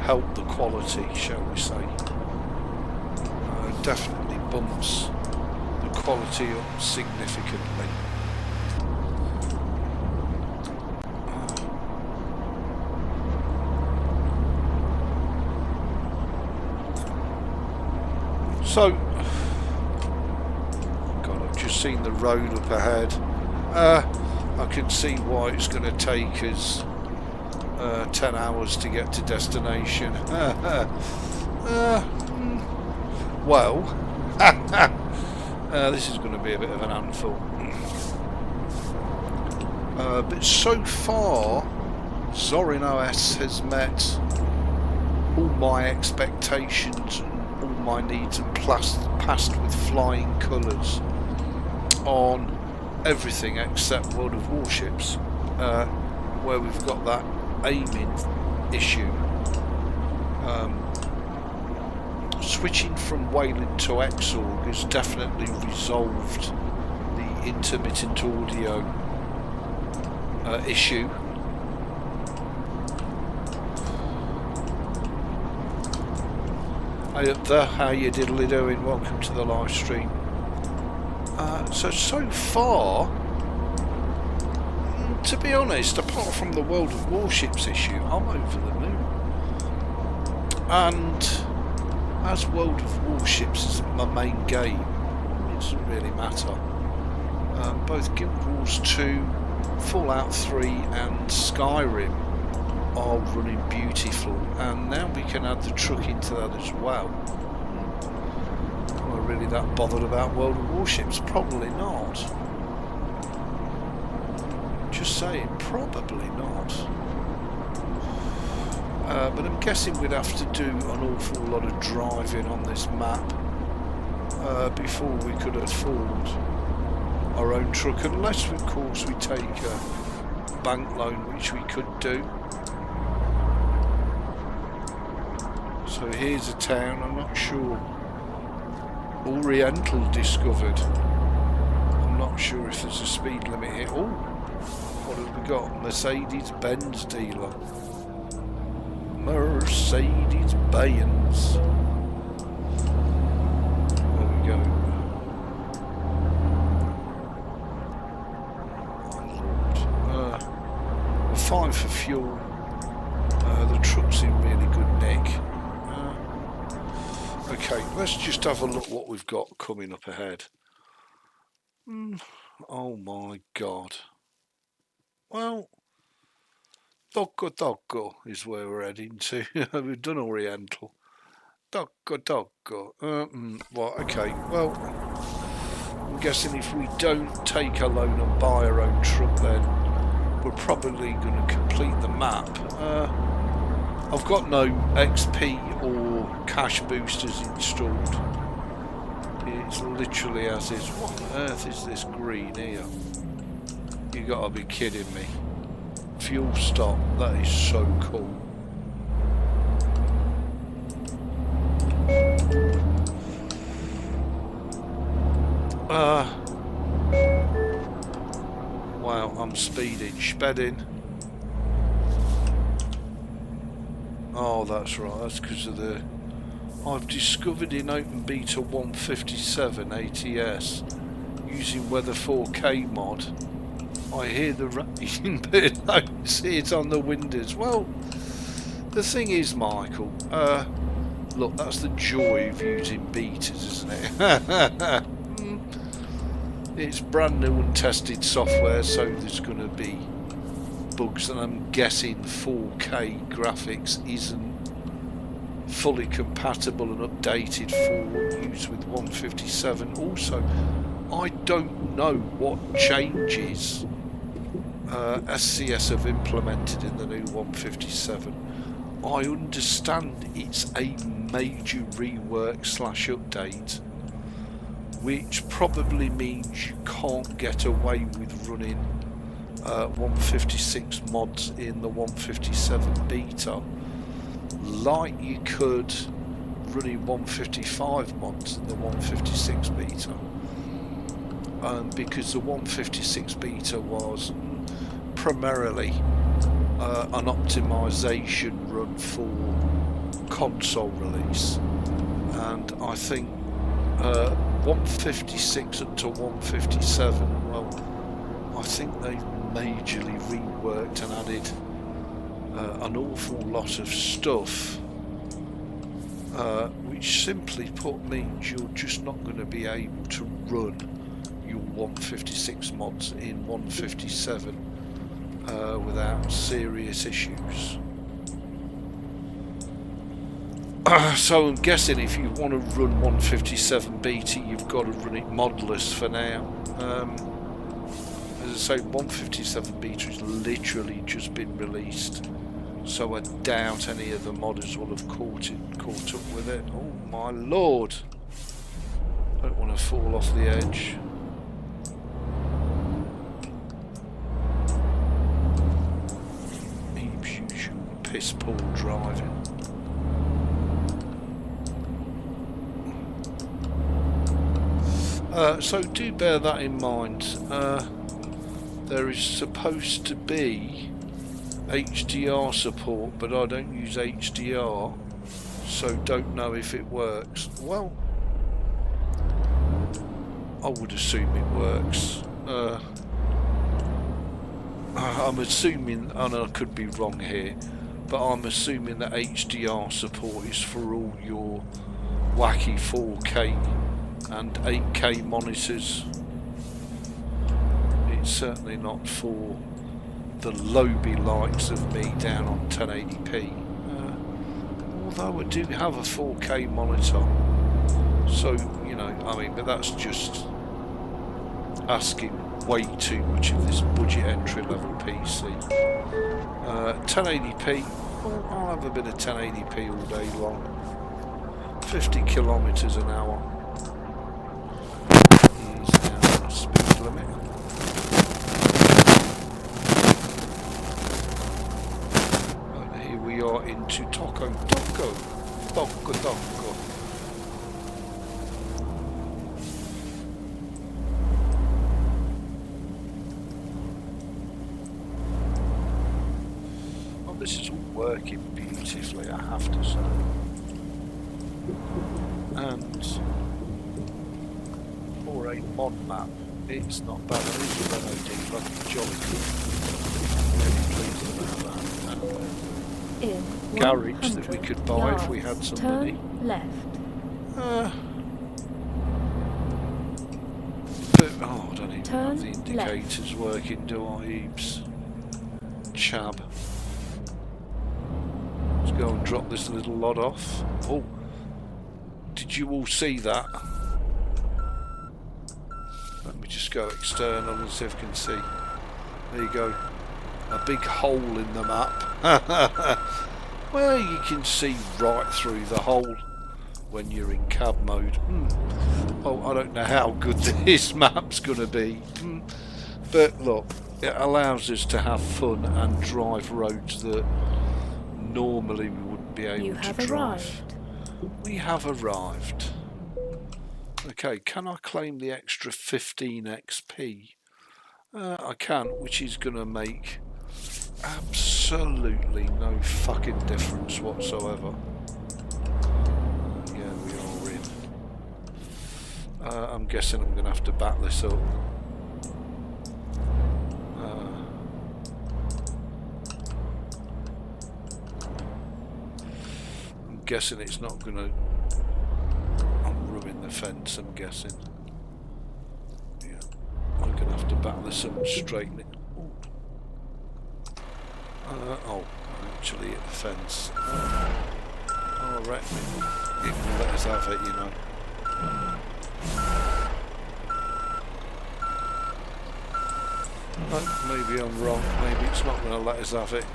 help the quality, shall we say. Definitely bumps the quality up significantly. So, God, I've just seen the road up ahead. I can see why it's going to take us 10 hours to get to destination. Well, this is going to be a bit of an handful. But so far, ZorinOS has met all my expectations and all my needs and passed with flying colours on everything except World of Warships, where we've got that aiming issue. Switching from Wayland to Xorg has definitely resolved the intermittent audio issue. Hey up there, how you diddly doing? Welcome to the live stream. So far, to be honest, apart from the World of Warships issue, I'm over the moon. And as World of Warships is my main game, it doesn't really matter. Both Guild Wars 2, Fallout 3 and Skyrim are running beautiful, and now we can add the truck into that as well. Am I really that bothered about World of Warships? Probably not. Just saying, probably not. But I'm guessing we'd have to do an awful lot of driving on this map before we could afford our own truck, unless of course we take a bank loan, which we could do. So here's a town, I'm not sure. Oriental discovered. I'm not sure if there's a speed limit here. Oh, what have we got? Mercedes-Benz dealer. Mercedes-Benz. There we go. My lord. We're fine for fuel. The truck's in really good nick. Okay, let's just have a look what we've got coming up ahead. Oh my god. Well, Doggo is where we're heading to. We've done Oriental. Doggo. Well, okay, well, I'm guessing if we don't take a loan and buy our own truck, then we're probably going to complete the map. I've got no XP or cash boosters installed. It's literally as is. What on earth is this green here? You gotta be kidding me. Fuel stop, that is so cool. Wow, I'm speeding, spedding. Oh, that's right, that's because of the... I've discovered in Open Beta 157 ATS, using Weather 4K mod, I hear the rain, but I don't see it on the windows. Well, the thing is, Michael, look, that's the joy of using betas, isn't it? It's brand new untested software, so there's going to be bugs, and I'm guessing 4K graphics isn't fully compatible and updated for use with 157. Also, I don't know what changes SCS have implemented in the new 157. I understand it's a major rework / update, which probably means you can't get away with running 156 mods in the 157 beta like you could running 155 mods in the 156 beta, because the 156 beta was primarily an optimization run for console release, and I think 156 up to 157, well, I think they majorly reworked and added an awful lot of stuff, which simply put means you're just not going to be able to run your 156 mods in 157 without serious issues. So I'm guessing if you want to run 157 beta, you've got to run it modless for now. As I say, 157 beta has literally just been released So I doubt any of the modders will have caught up with it. Oh my lord! Don't want to fall off the edge. Piss poor driving. So do bear that in mind. There is supposed to be HDR support, but I don't use HDR, so don't know if it works. Well, I would assume it works. I'm assuming, and I could be wrong here, but I'm assuming that HDR support is for all your wacky 4K and 8K monitors. It's certainly not for the lowbie likes of me down on 1080p. Although I do have a 4K monitor, so you know, I mean, but that's just asking way too much of this budget entry level PC. 1080p, well, I'll have a bit of 1080p all day long. 50 kilometers an hour is now speed limit. And here we are into Taco. This is all working beautifully, I have to say. And for a mod map, it's not bad. It is a Renault but jolly good. I'm really pleased about that. Garage that we could buy if we had some money. Left. But, oh, I don't even have the indicators working, do I, Ebeez? Chab. Let's go and drop this little lot off. Oh, did you all see that? Let me just go external and see if I can see. There you go. A big hole in the map. Well, you can see right through the hole when you're in cab mode. Oh, I don't know how good this map's going to be. But look, it allows us to have fun and drive roads that normally we wouldn't be able to drive. We have arrived. Okay, can I claim the extra 15 XP? I can, which is going to make absolutely no fucking difference whatsoever. Yeah, we are in. I'm guessing I'm going to have to back this up. I'm guessing it's not going to... I'm rubbing the fence, I'm guessing. Yeah, I'm going to have to back this up and straighten it. Oh, actually hit the fence. Oh, right. It will let us have it, you know. Maybe I'm wrong. Maybe it's not going to let us have it.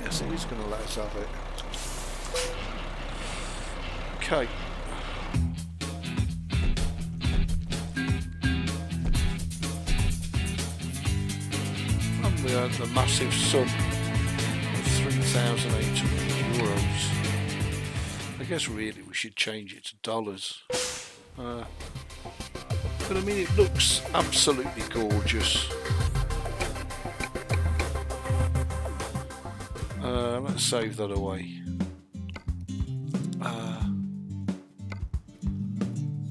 Yes, it is going to let us have it. Okay. And we earned a massive sum of €3,800. I guess really we should change it to dollars. But I mean, it looks absolutely gorgeous. Let's save that away.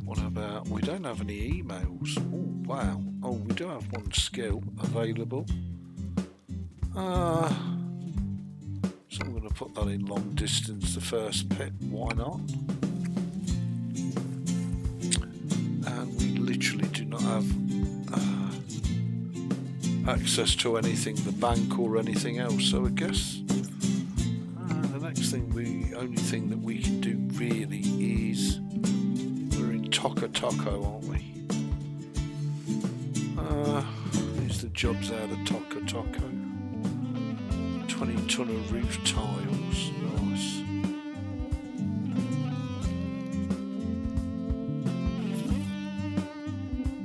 What about... we don't have any emails. Oh, wow. Oh, we do have one skill available. So I'm going to put that in long distance, the first pit. Why not? And we literally do not have access to anything, the bank or anything else. So I guess the next thing, the only thing that we can do really is we're in Taco, aren't we? Is the job's out of Taco Taco. 20 ton of roof tiles. Nice.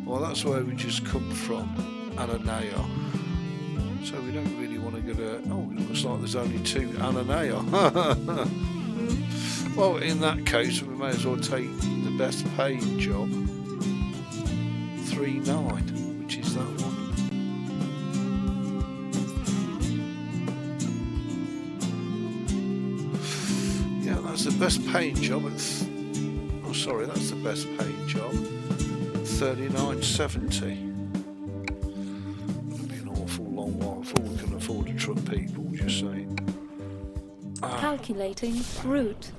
Well, that's where we just come from, Ananaya. So we don't really want to go to... Oh, it looks like there's only 2 Ananaya. Well, in that case, we may as well take the best paid job. 3.9, which is that one. Yeah, that's the best paying job at... Oh, sorry, that's the best paying job. 39.70. It'll be an awful long while before we can afford to truck people, just saying. Calculating route.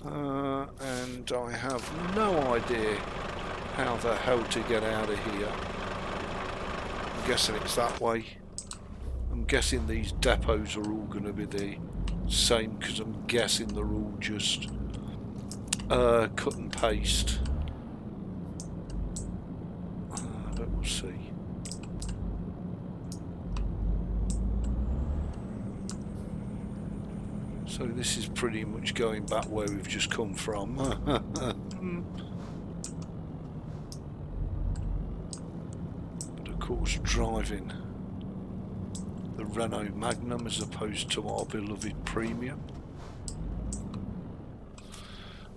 And I have no idea how the hell to get out of here. I'm guessing it's that way. I'm guessing these depots are all going to be the same, because I'm guessing they're all just cut and paste. But we'll see. So this is pretty much going back where we've just come from. But of course, driving the Renault Magnum as opposed to our beloved Premium.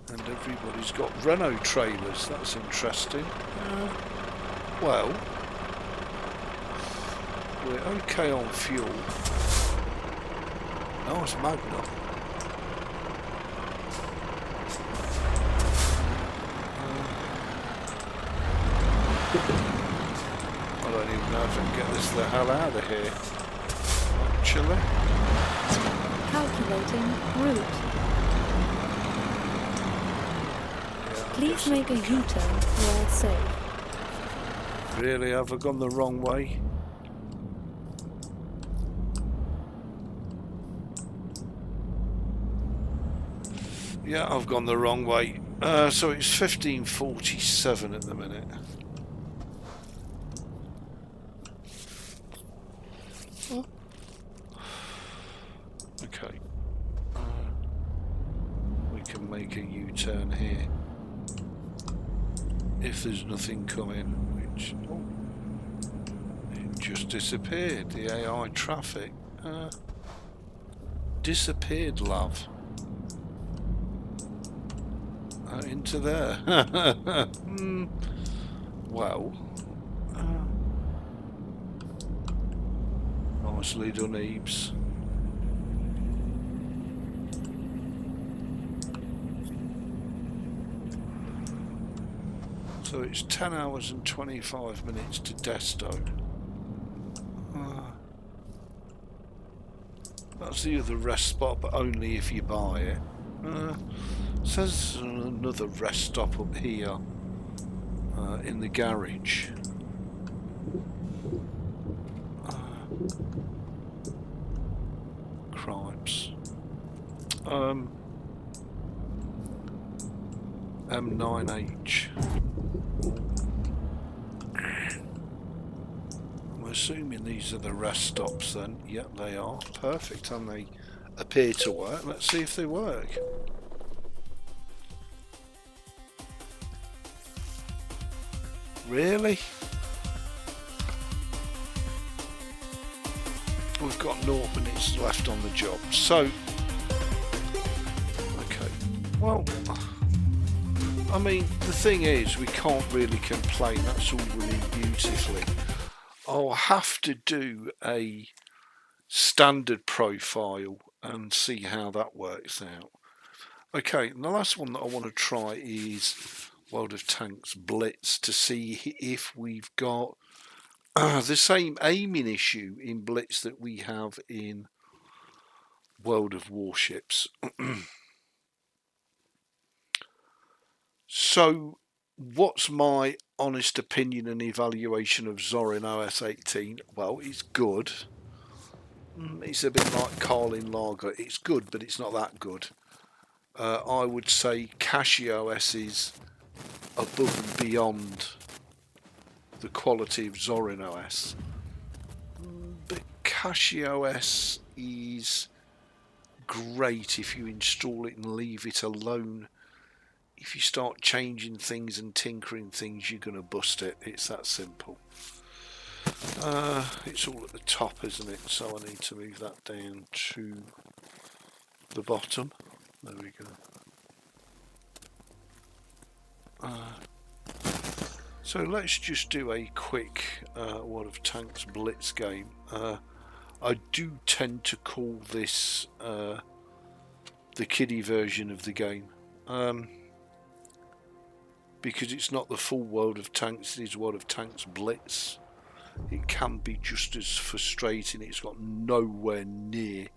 And everybody's got Renault trailers. That's interesting. Well, we're okay on fuel. Nice Magnum. I don't even know if I can get this the hell out of here. Actually. Calculating route. Yeah, Please make a U-turn where safe. Really, have I gone the wrong way? Yeah, I've gone the wrong way. So it's 15:47 at the minute. Okay. We can make a U-turn here. If there's nothing coming, which... Oh, it just disappeared. The AI traffic. Disappeared, love. Into there. Well, nicely done, Ebeez. So it's 10 hours and 25 minutes to Desto. That's the other rest spot, but only if you buy it. Says another rest stop up here in the garage. Cripes. M9H. I'm assuming these are the rest stops then. Yep, they are. Perfect, and they appear to work. Let's see if they work. Really? We've got 0 minutes left on the job. So, okay. Well, I mean, the thing is, we can't really complain. That's all really beautifully. I'll have to do a standard profile and see how that works out. Okay, and the last one that I want to try is World of Tanks Blitz to see if we've got the same aiming issue in Blitz that we have in World of Warships. So, what's my honest opinion and evaluation of ZorinOS 18? Well, it's good. It's a bit like Carlin Lager. It's good, but it's not that good. I would say CashOS is above and beyond the quality of ZorinOS. But CacheOS is great if you install it and leave it alone. If you start changing things and tinkering things, you're going to bust it. It's that simple. It's all at the top, isn't it? So I need to move that down to the bottom. There we go. So let's just do a quick World of Tanks Blitz game. I do tend to call this the kiddie version of the game, because it's not the full World of Tanks, it is World of Tanks Blitz. It can be just as frustrating. It's got nowhere near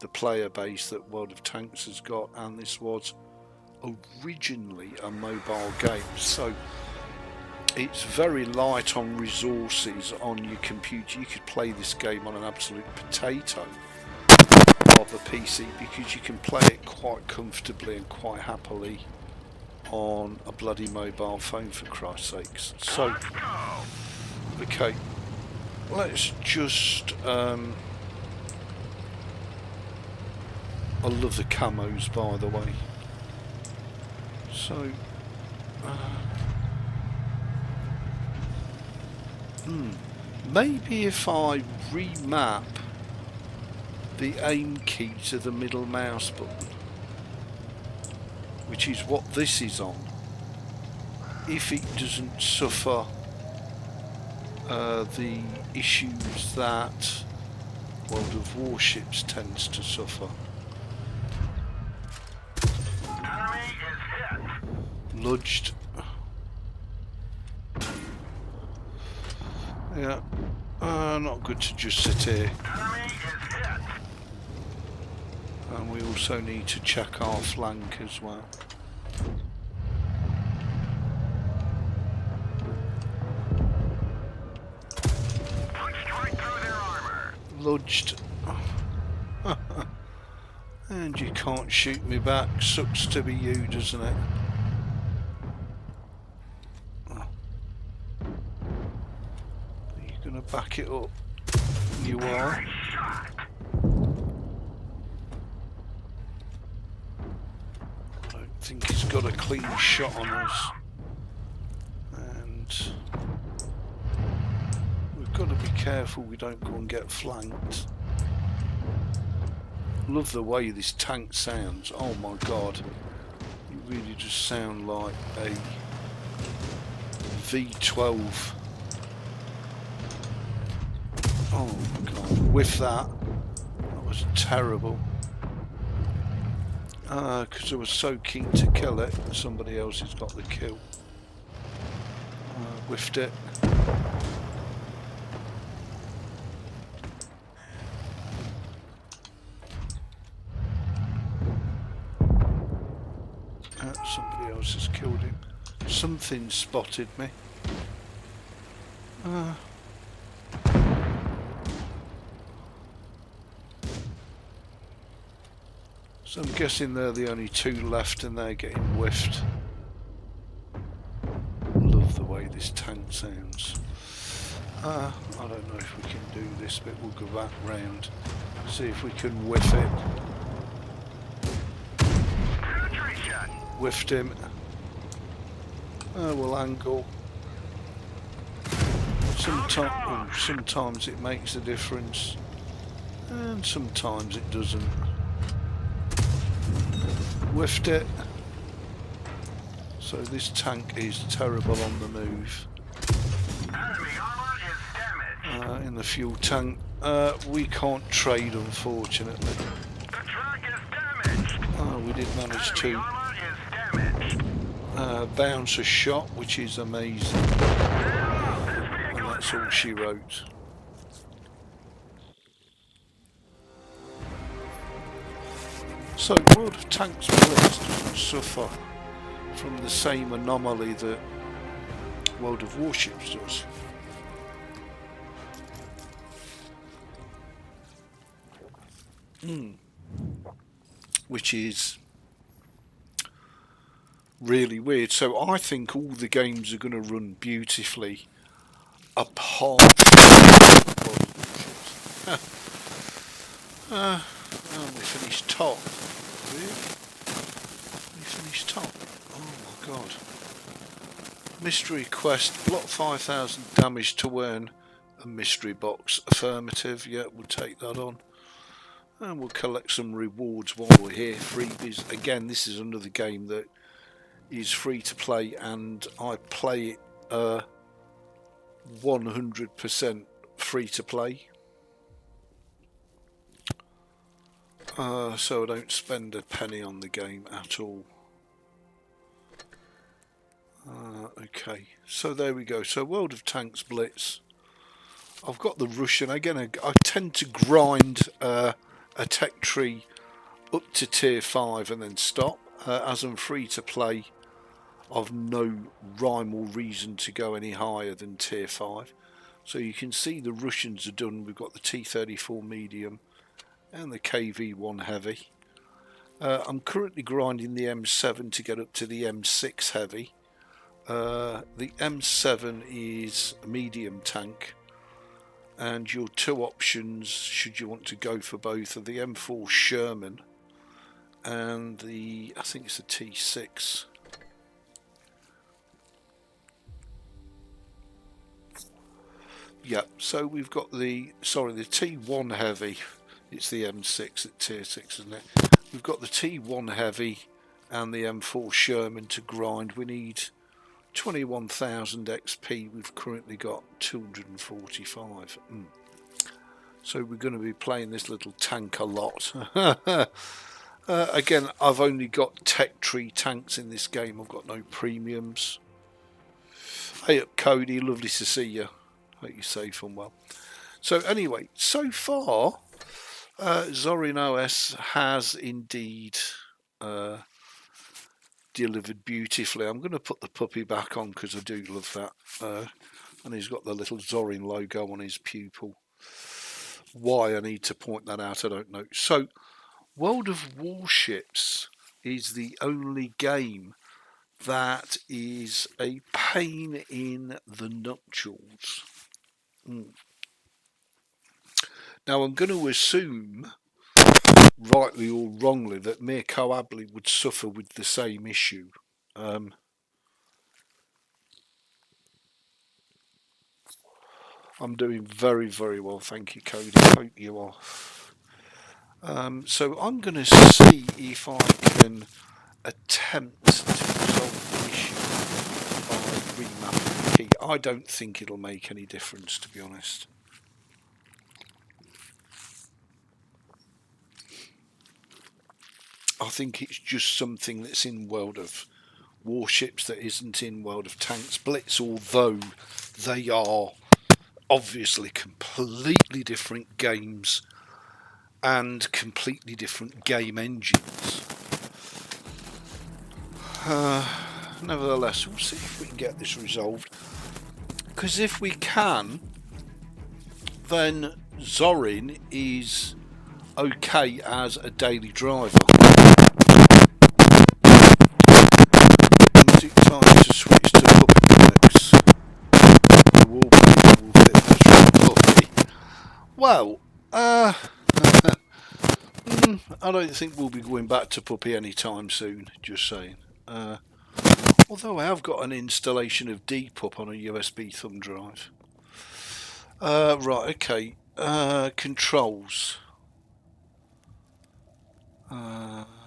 the player base that World of Tanks has got, and this was originally a mobile game, so it's very light on resources on your computer. You could play this game on an absolute potato of a PC because you can play it quite comfortably and quite happily on a bloody mobile phone, for Christ's sakes. So, okay, let's just I love the camos, by the way. So maybe if I remap the aim key to the middle mouse button, which is what this is on, if it doesn't suffer the issues that World of Warships tends to suffer. Enemy is hit. Lodged. Yeah, not good to just sit here. Enemy is hit. And we also need to check our flank as well. Punched right through their armor. Lodged. And you can't shoot me back. Sucks to be you, doesn't it? Gonna back it up. You are. I don't think he's got a clean shot on us. And we've got to be careful we don't go and get flanked. Love the way this tank sounds. Oh my god. You really just sound like a V12. Oh my god, with that was terrible. Because I was so keen to kill it, somebody else has got the kill. Whiffed it. Somebody else has killed him. Something spotted me. So I'm guessing they're the only two left and they're getting whiffed. Love the way this tank sounds. I don't know if we can do this, but we'll go back round, see if we can whiff it. Whiffed him. We'll angle. Sometimes it makes a difference, and sometimes it doesn't. Whiffed it. So this tank is terrible on the move. Enemy armor is damaged. In the fuel tank, we can't trade, unfortunately. The truck is damaged. We did manage to Armor is damaged. bounce a shot, which is amazing. And that's all she wrote. So World of Tanks Blitz doesn't suffer from the same anomaly that World of Warships does. Which is really weird. So I think all the games are going to run beautifully apart from oh, we finished top. Really? We finished top. Oh my god. Mystery quest, block 5,000 damage to earn a mystery box. Affirmative, yeah, we'll take that on. And we'll collect some rewards while we're here. Freebies. Again, this is another game that is free to play, and I play it 100% free to play. So I don't spend a penny on the game at all. Okay, so there we go. So World of Tanks Blitz. I've got the Russian. Again, I tend to grind a tech tree up to tier 5 and then stop. As I'm free to play, I've no rhyme or reason to go any higher than tier 5. So you can see the Russians are done. We've got the T34 medium and the KV1 heavy. I'm currently grinding the M7 to get up to the M6 heavy. The M7 is a medium tank, and your two options, should you want to go for both, are the M4 Sherman and the, I think it's the T6. Yeah, so we've got the, sorry, the T1 heavy. It's the M6 at tier 6, isn't it? We've got the T1 heavy and the M4 Sherman to grind. We need 21,000 XP. We've currently got 245. So we're going to be playing this little tank a lot. Again, I've only got tech tree tanks in this game. I've got no premiums. Hey up, Cody, lovely to see you. Hope you're safe and well. So anyway, so far ZorinOS has indeed delivered beautifully. I'm going to put the puppy back on because I do love that. And he's got the little Zorin logo on his pupil. Why I need to point that out, I don't know. So World of Warships is the only game that is a pain in the nuptials. Now I'm going to assume, rightly or wrongly, that Mirko Abley would suffer with the same issue. I'm doing very, very well, thank you, Cody. Hope you are. So I'm going to see if I can attempt to resolve the issue by remapping the key. I don't think it'll make any difference, to be honest. I think it's just something that's in World of Warships that isn't in World of Tanks Blitz, although they are obviously completely different games and completely different game engines. Nevertheless, we'll see if we can get this resolved, because if we can, then Zorin is okay as a daily driver. Is it time to switch to puppy mix? The wallpaper will fit this puppy. Well, I don't think we'll be going back to puppy anytime soon, just saying. Although I have got an installation of Dpup on a USB thumb drive. Right, okay. Controls.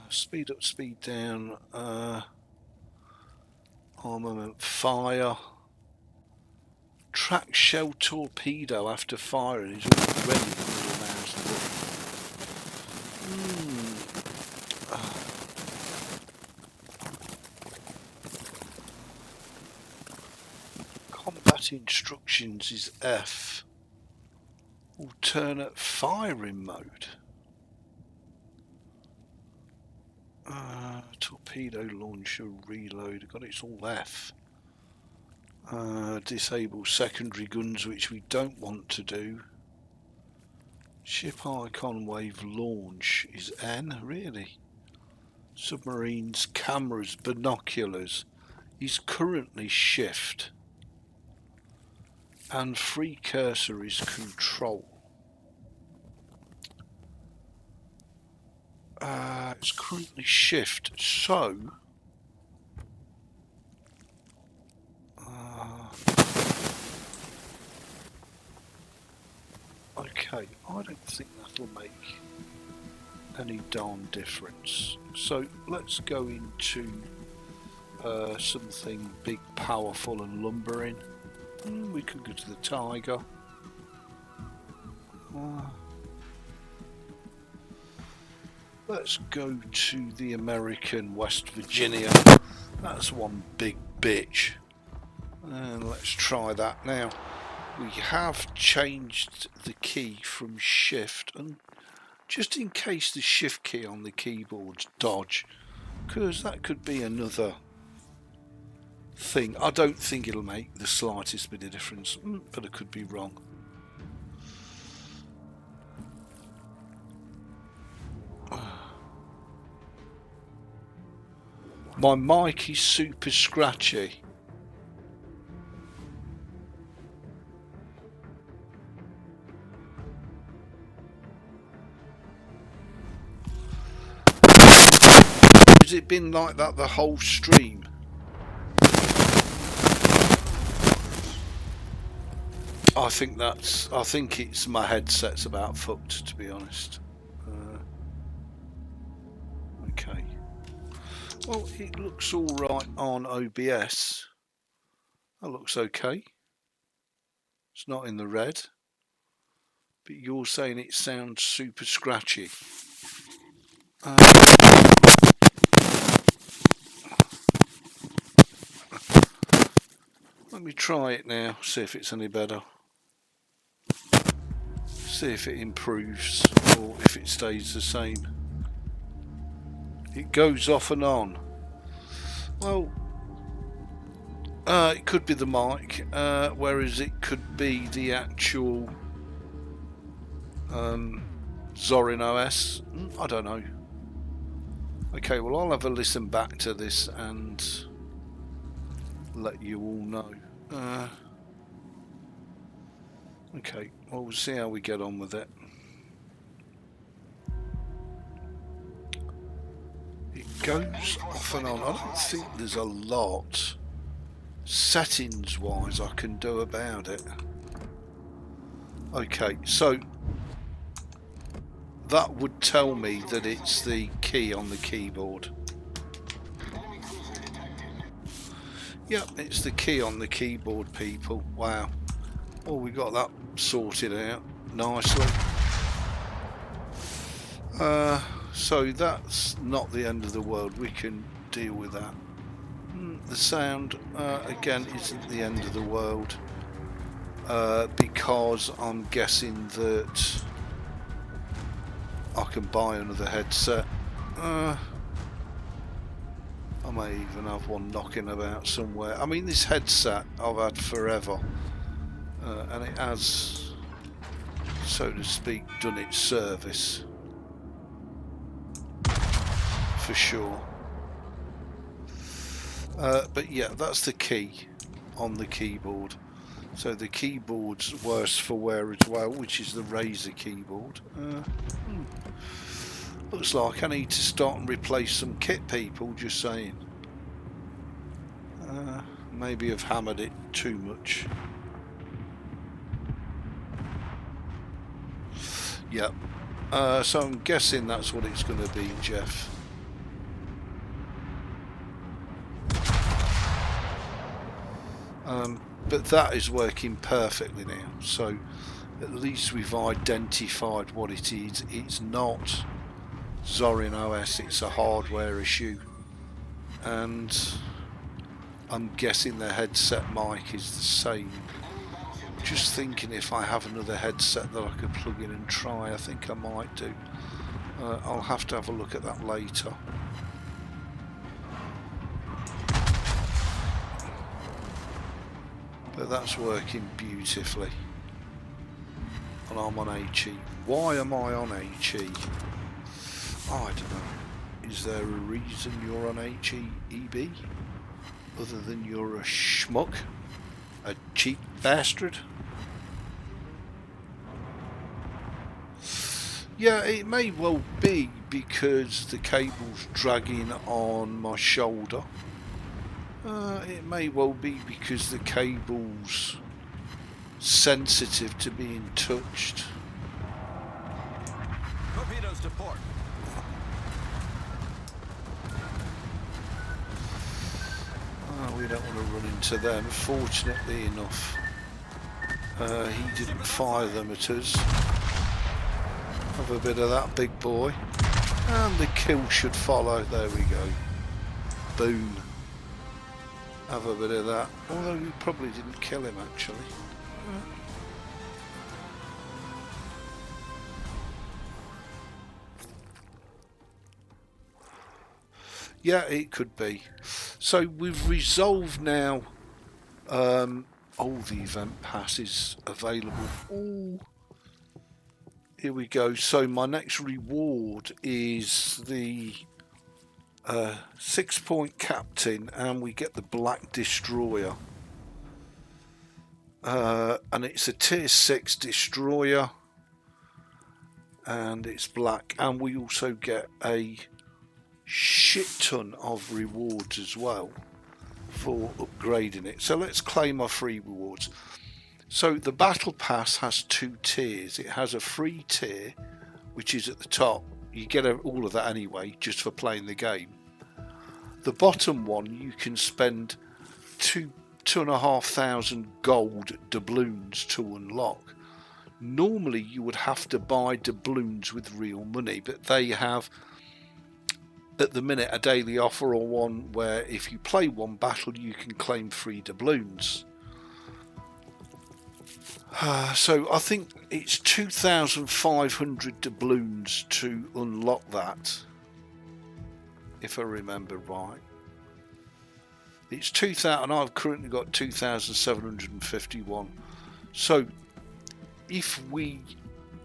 Speed up, speed down. Armament, fire. Track shell torpedo after firing is already the middle mouse button. Combat instructions is F. Alternate firing mode. Torpedo launcher reload. God, it's all F. Disable secondary guns, which we don't want to do. Ship icon wave launch is N, really. Submarines, cameras, binoculars is currently shift. and free cursor is control. It's currently shift, so okay, I don't think that'll make any darn difference. So let's go into something big, powerful and lumbering. We could go to the Tiger. Let's go to the American West Virginia. That's one big bitch. And let's try that now. We have changed the key from shift, and just in case the shift key on the keyboard's dodge, because that could be another thing. I don't think it'll make the slightest bit of difference, but I could be wrong. My mic is super scratchy. Has it been like that the whole stream? I think it's my headset's about fucked, to be honest. Okay. Well, it looks all right on OBS. That looks okay. It's not in the red. But you're saying it sounds super scratchy. Let me try it now, see if it's any better. See if it improves or if it stays the same. It goes off and on. Well, it could be the mic, whereas it could be the actual ZorinOS. I don't know. Okay, well, I'll have a listen back to this and let you all know. Okay, well, we'll see how we get on with it. It goes off and on. I don't think there's a lot settings wise I can do about it. Okay, so that would tell me that it's the key on the keyboard. Yep, it's the key on the keyboard, people. Wow. Well, we got that sorted out nicely. So that's not the end of the world. We can deal with that. The sound, again, isn't the end of the world. Because I'm guessing that I can buy another headset. I may even have one knocking about somewhere. I mean, this headset I've had forever, and it has, so to speak, done its service for sure. But yeah, that's the key on the keyboard. So the keyboard's worse for wear as well, which is the Razer keyboard. Looks like I need to start and replace some kit, people, just saying. Maybe I've hammered it too much. Yep. So I'm guessing that's what it's going to be, Jeff. But that is working perfectly now. So at least we've identified what it is. It's not ZorinOS, it's a hardware issue, and I'm guessing the headset mic is the same. Just thinking if I have another headset that I could plug in and try, I think I might do. I'll have to have a look at that later. But that's working beautifully. And I'm on HE. Why am I on HE? I don't know. Is there a reason you're on HE, EB? Other than you're a schmuck? A cheap bastard? Yeah, it may well be because the cable's dragging on my shoulder. It may well be because the cable's sensitive to being touched. Torpedoes to port. We don't want to run into them. Fortunately enough, he didn't fire them at us. Have a bit of that, big boy. And the kill should follow. There we go. Boom. Have a bit of that. Although we probably didn't kill him actually. Yeah, it could be. So we've resolved now. All the event pass is available. Ooh. Here we go. So my next reward is the 6-point captain, and we get the black destroyer. And it's a tier 6 destroyer, and it's black. And we also get a shit ton of rewards as well for upgrading it. So let's claim our free rewards. So the battle pass has 2 tiers. It has a free tier, which is at the top. You get all of that anyway, just for playing the game. The bottom one, you can spend 2,500 gold doubloons to unlock. Normally you would have to buy doubloons with real money, but they have at the minute a daily offer, or one where if you play one battle you can claim 3 doubloons. So I think it's 2,500 doubloons to unlock that, if I remember right. It's 2,000, and I've currently got 2,751. So if we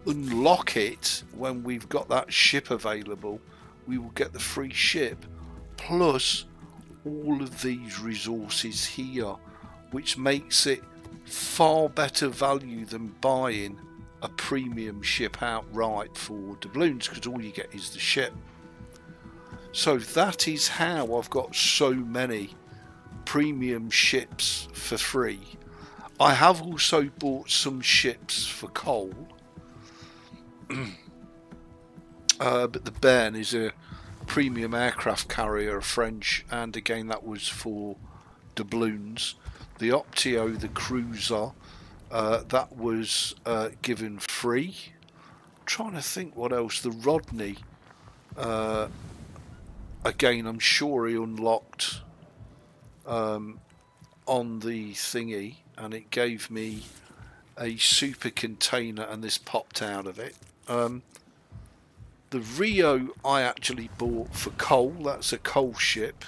unlock it when we've got that ship available, we will get the free ship plus all of these resources here, which makes it far better value than buying a premium ship outright for doubloons, because all you get is the ship. So that is how I've got so many premium ships for free. I have also bought some ships for coal. But the Bern is a premium aircraft carrier, French, and again that was for doubloons. The Optio, the cruiser, that was given free. I'm trying to think what else. The Rodney, again I'm sure he unlocked on the thingy, and it gave me a super container, and this popped out of it. The Rio I actually bought for coal. That's a coal ship.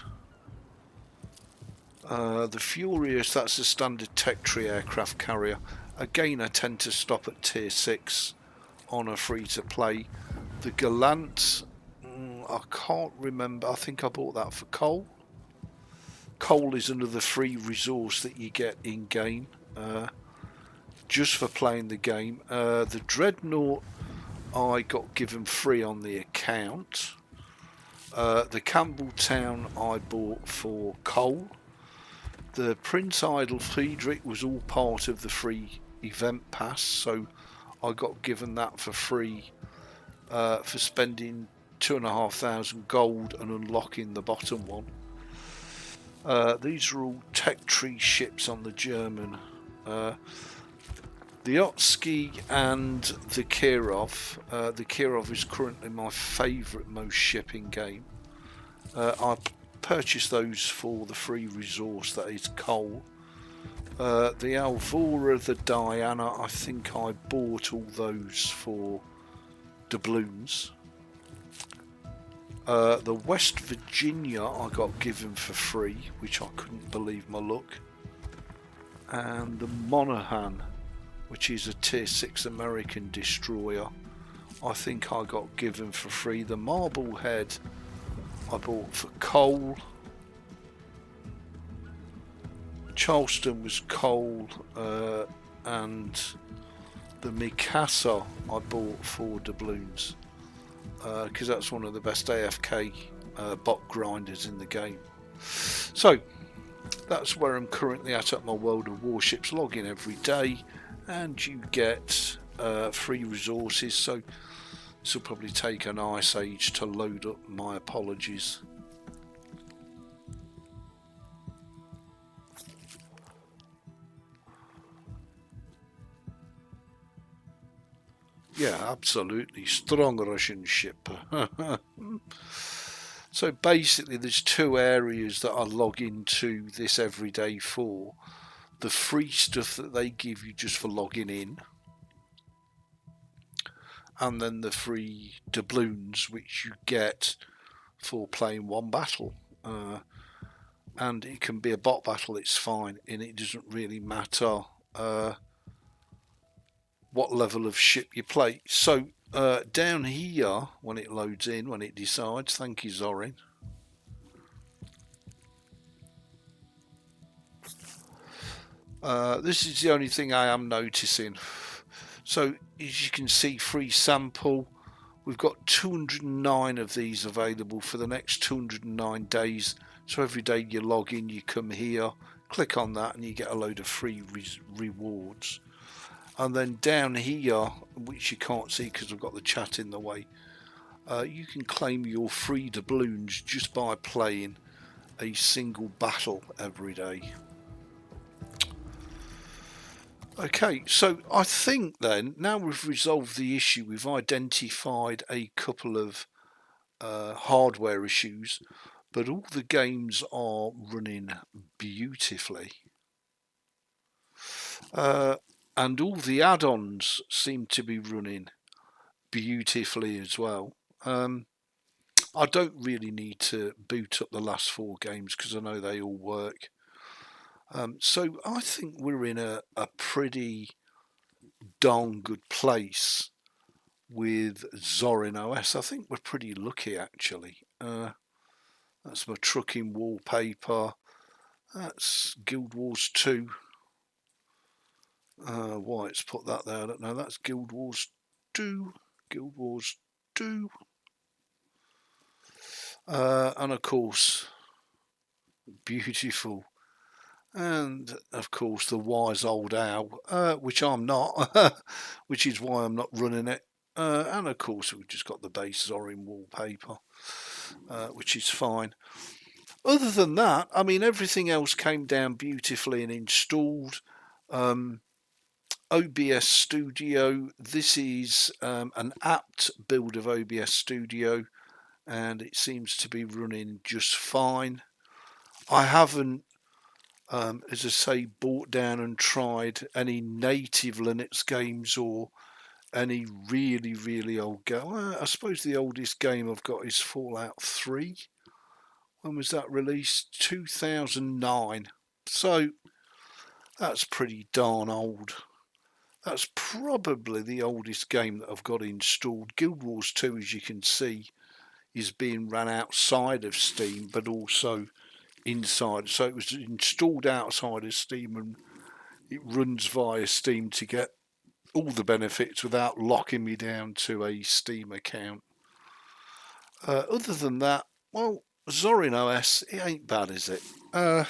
The Furious, that's a standard tech tree aircraft carrier. Again, I tend to stop at tier 6 on a free to play. The Gallant, I can't remember. I think I bought that for coal. Coal is another free resource that you get in game, just for playing the game. The Dreadnought I got given free on the account. The Campbelltown I bought for coal. The Prince Idle Friedrich was all part of the free event pass, so I got given that for free for spending 2,500 gold and unlocking the bottom one. These are all tech tree ships on the German. The Otski and the Kirov. The Kirov is currently my favourite most ship in game. I purchased those for the free resource, that is coal. The Alvora, the Diana, I think I bought all those for doubloons. The West Virginia I got given for free, which I couldn't believe my luck. And the Monaghan, which is a tier 6 American destroyer, I think I got given for free. The Marblehead I bought for coal. Charleston was coal, and the Mikasa I bought for doubloons, because that's one of the best AFK bot grinders in the game. So that's where I'm currently at my World of Warships login every day, and you get free resources. So this will probably take an ice age to load up. My apologies. Yeah, absolutely. Strong Russian ship. So basically there's two areas that I log into this every day for. The free stuff that they give you just for logging in, and then the free doubloons which you get for playing one battle. And it can be a bot battle, it's fine, and it doesn't really matter what level of ship you play. So down here, when it loads in, when it decides, thank you Zorin, this is the only thing I am noticing. So as you can see, free sample, we've got 209 of these available for the next 209 days. So every day you log in, you come here, click on that, and you get a load of free rewards. And then down here, which you can't see because I've got the chat in the way, you can claim your free doubloons just by playing a single battle every day. Okay, so I think then, now we've resolved the issue, we've identified a couple of hardware issues, but all the games are running beautifully. And all the add-ons seem to be running beautifully as well. I don't really need to boot up the last 4 games because I know they all work. So I think we're in a pretty darn good place with ZorinOS. I think we're pretty lucky actually. That's my trucking wallpaper. That's Guild Wars 2. Why it's put that there, I don't know. That's Guild Wars 2. Guild Wars 2. And of course, beautiful. And of course, the wise old owl, which I'm not, which is why I'm not running it. And of course, we've just got the base Zorin wallpaper, which is fine. Other than that, I mean, everything else came down beautifully and installed. OBS Studio, this is an apt build of OBS Studio, and it seems to be running just fine. I haven't, as I say, bought down and tried any native Linux games or any really old game. I suppose the oldest game I've got is Fallout 3. When was that released? 2009. So that's pretty darn old. That's probably the oldest game that I've got installed. Guild Wars 2, as you can see, is being run outside of Steam, but also inside. So it was installed outside of Steam, and it runs via Steam to get all the benefits without locking me down to a Steam account. Other than that, well, ZorinOS, it ain't bad, is it? I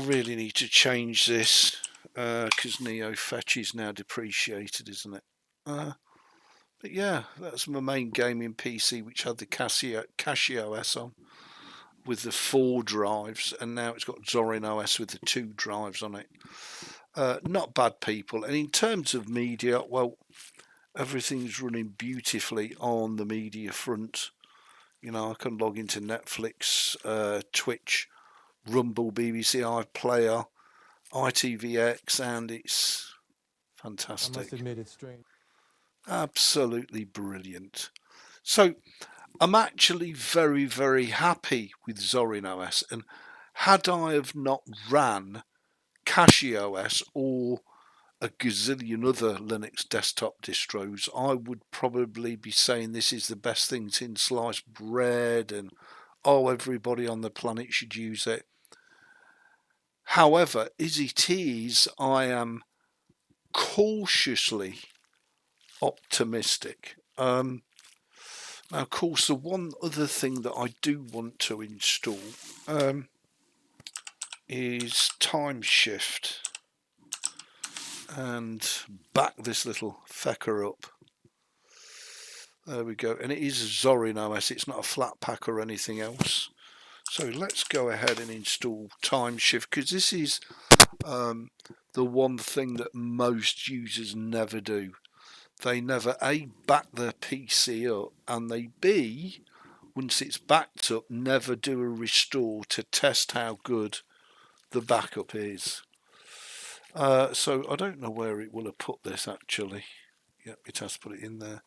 really need to change this because Neo Fetch is now depreciated, isn't it? But yeah, that's my main gaming PC, which had the CashieOS on with the 4 drives, and now it's got ZorinOS with the 2 drives on it. Not bad, people. And in terms of media, well, everything's running beautifully on the media front. You know, I can log into Netflix, Twitch, Rumble, BBC iPlayer, ITVX, and it's fantastic. I must admit it's strange. Absolutely brilliant. So I'm actually very happy with ZorinOS, and had I have not ran CashieOS or a gazillion other Linux desktop distros, I would probably be saying this is the best thing since sliced bread, and oh, everybody on the planet should use it. However, as it is, I am cautiously optimistic. Now, of course, the one other thing that I do want to install is Time Shift, and back this little fecker up. There we go, and it is ZorinOS, it's not a flat pack or anything else. So let's go ahead and install Time Shift, because this is the one thing that most users never do. They never A, back their PC up, and they B, once it's backed up, never do a restore to test how good the backup is. So I don't know where it will have put this actually. Yep, it has put it in there.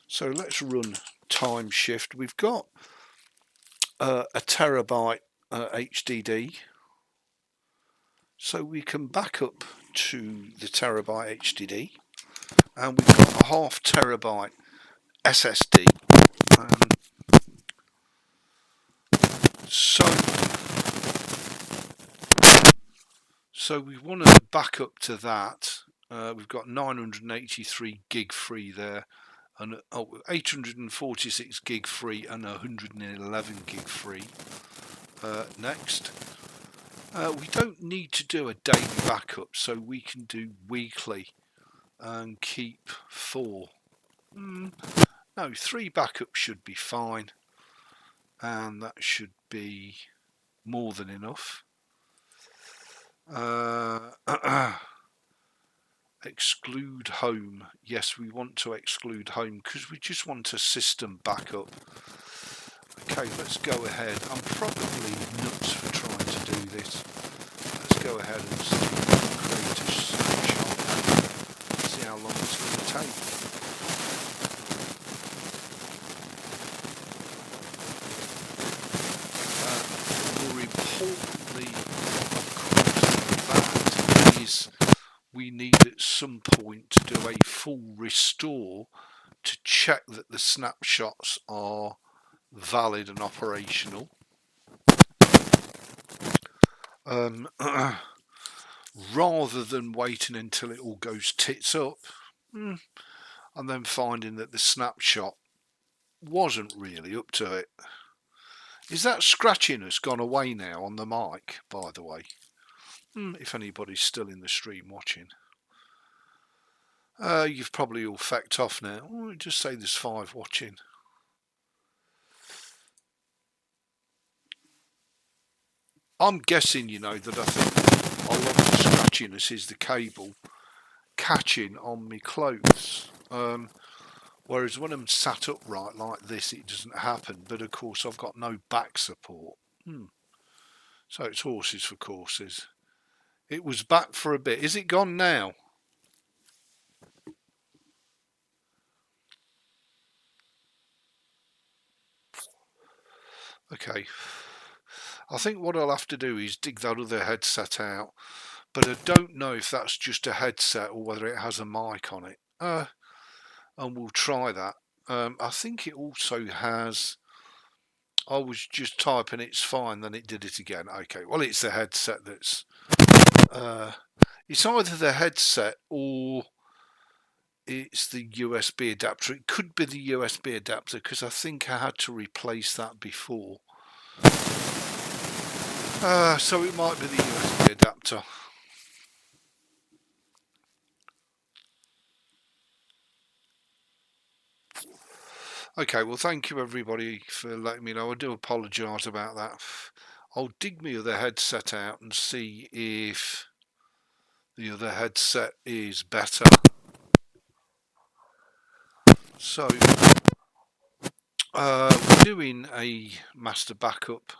So let's run Time Shift. We've got a terabyte HDD, so we can back up to the terabyte HDD, and we've got a 0.5 terabyte SSD. So we want to back up to that. We've got 983 gig free there, and 846 gig free and 111 gig free. Next, we don't need to do a daily backup, so we can do weekly and keep 4. No, 3 backups should be fine, and that should be more than enough. Exclude home. Yes, we want to exclude home because we just want a system backup. Okay, let's go ahead. I'm probably nuts for trying to do this. Let's go ahead and create a snapshot. See how long it's going to take. More importantly, we need at some point to do a full restore to check that the snapshots are valid and operational. Rather than waiting until it all goes tits up and then finding that the snapshot wasn't really up to it. Is that scratchiness gone away now on the mic, by the way? If anybody's still in the stream watching. You've probably all fecked off now. Just say there's 5 watching. I'm guessing, you know, that I think a lot of the scratchiness is the cable catching on my clothes. Whereas when I'm sat upright like this, it doesn't happen. But of course, I've got no back support. So it's horses for courses. It was back for a bit. Is it gone now? Okay. I think what I'll have to do is dig that other headset out. But I don't know if that's just a headset or whether it has a mic on it. And we'll try that. I think it also has... I was just typing it's fine, then it did it again. Okay, well, it's the headset that's... it's either the headset or it's the USB adapter. It could be the USB adapter because I think I had to replace that before. So it might be the USB adapter. Okay, well, thank you everybody for letting me know. I do apologise about that. I'll dig my other headset out and see if the other headset is better. So, we're doing a master backup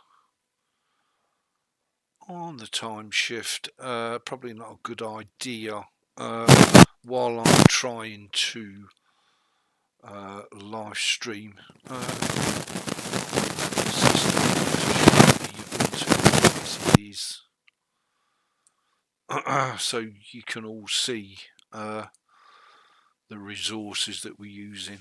on the Time Shift. Probably not a good idea while I'm trying to live stream. So you can all see the resources that we're using.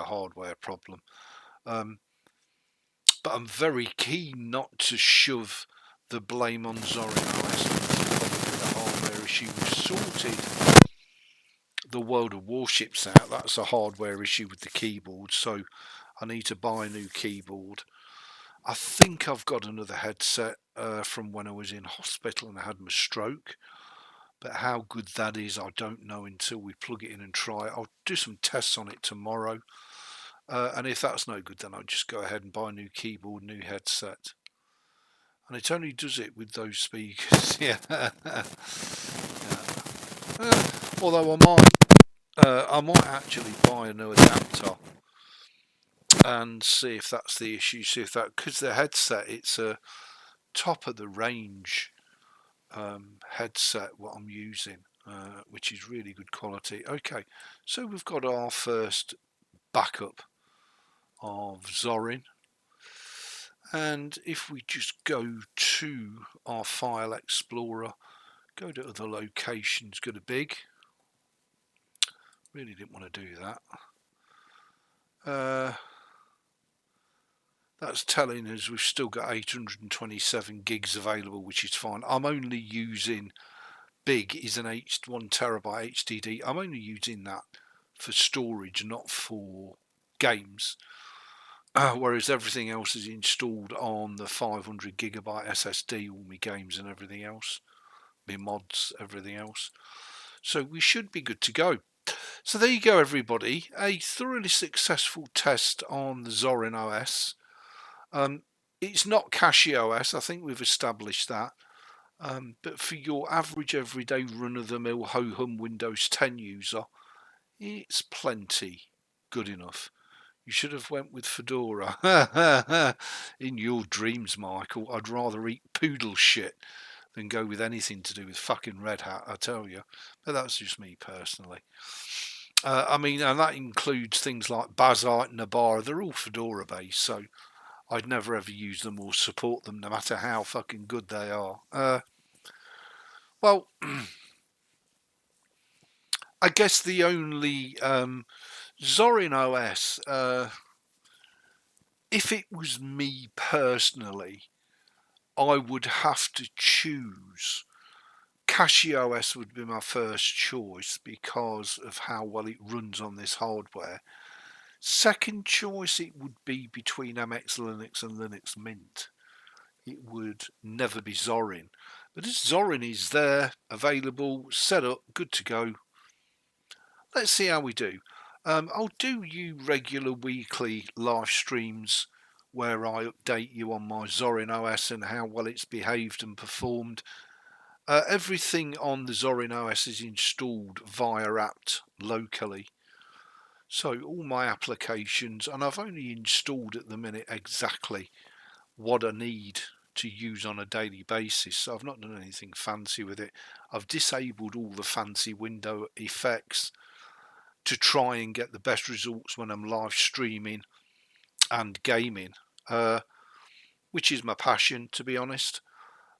hardware problem. But I'm very keen not to shove the blame on ZorinOS. Probably the hardware issue. We've sorted the World of Warships out. That's a hardware issue with the keyboard, so I need to buy a new keyboard. I think I've got another headset from when I was in hospital and I had my stroke. But how good that is, I don't know until we plug it in and try it. I'll do some tests on it tomorrow. And if that's no good, then I'll just go ahead and buy a new keyboard, new headset. And it only does it with those speakers. Yeah. Although I might actually buy a new adapter and see if that's the issue. See if that, because the headset, it's a top of the range headset what I'm using, which is really good quality. Okay, so we've got our first backup of Zorin, and if we just go to our file explorer, go to other locations, go to big. Really didn't want to do that. That's telling us we've still got 827 gigs available, which is fine. I'm only using, big is an 1 terabyte HDD. I'm only using that for storage, not for games. Whereas everything else is installed on the 500 gigabyte SSD, all my games and everything else, my mods, everything else. So we should be good to go. So there you go, everybody. A thoroughly successful test on the ZorinOS. It's not CachyOS, I think we've established that. But for your average everyday run-of-the-mill ho-hum Windows 10 user, it's plenty good enough. You should have went with Fedora. In your dreams, Michael. I'd rather eat poodle shit than go with anything to do with fucking Red Hat, I tell you. But that's just me personally. I mean, and that includes things like Bazzite and Nabara. They're all Fedora based, so I'd never ever use them or support them, no matter how fucking good they are. Well, I guess the only ZorinOS, if it was me personally, I would have to choose. CachyOS would be my first choice because of how well it runs on this hardware. Second choice, it would be between MX Linux and Linux Mint. It would never be Zorin. But as Zorin is there, available, set up, good to go, let's see how we do. I'll do you regular weekly live streams where I update you on my ZorinOS and how well it's behaved and performed. Everything on the ZorinOS is installed via apt locally. So all my applications, and I've only installed at the minute exactly what I need to use on a daily basis. So I've not done anything fancy with it. I've disabled all the fancy window effects to try and get the best results when I'm live streaming and gaming, which is my passion, to be honest.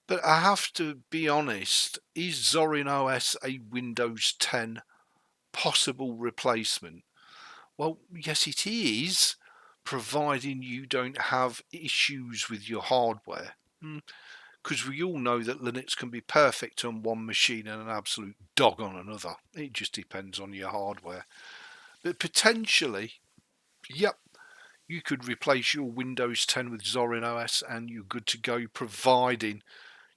But I have to be honest, is ZorinOS a Windows 10 possible replacement? Well, yes it is, providing you don't have issues with your hardware. Because we all know that Linux can be perfect on one machine and an absolute dog on another. It just depends on your hardware. But potentially, yep, you could replace your Windows 10 with ZorinOS and you're good to go, providing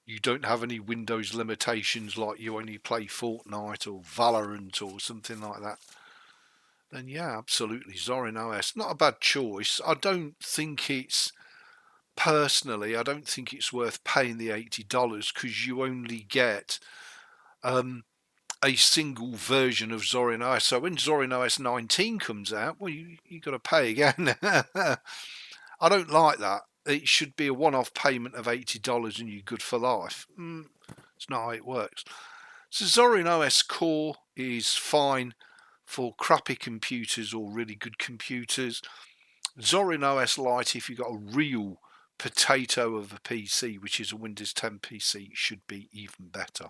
you don't have any Windows limitations like you only play Fortnite or Valorant or something like that. Then yeah, absolutely, ZorinOS. Not a bad choice. I don't think it's, personally, I don't think it's worth paying the $80 because you only get a single version of ZorinOS. So when ZorinOS 19 comes out, well, you got to pay again. I don't like that. It should be a one-off payment of $80 and you're good for life. It's not how it works. So ZorinOS Core is fine for crappy computers or really good computers. ZorinOS Lite, if you've got a real potato of a PC, which is a Windows 10 PC, should be even better.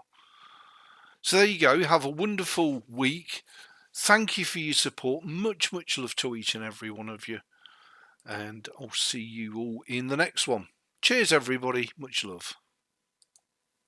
So there you go. Have a wonderful week. thank you for your support. Much love to each and every one of you. And I'll see you all in the next one. Cheers, everybody. Much love.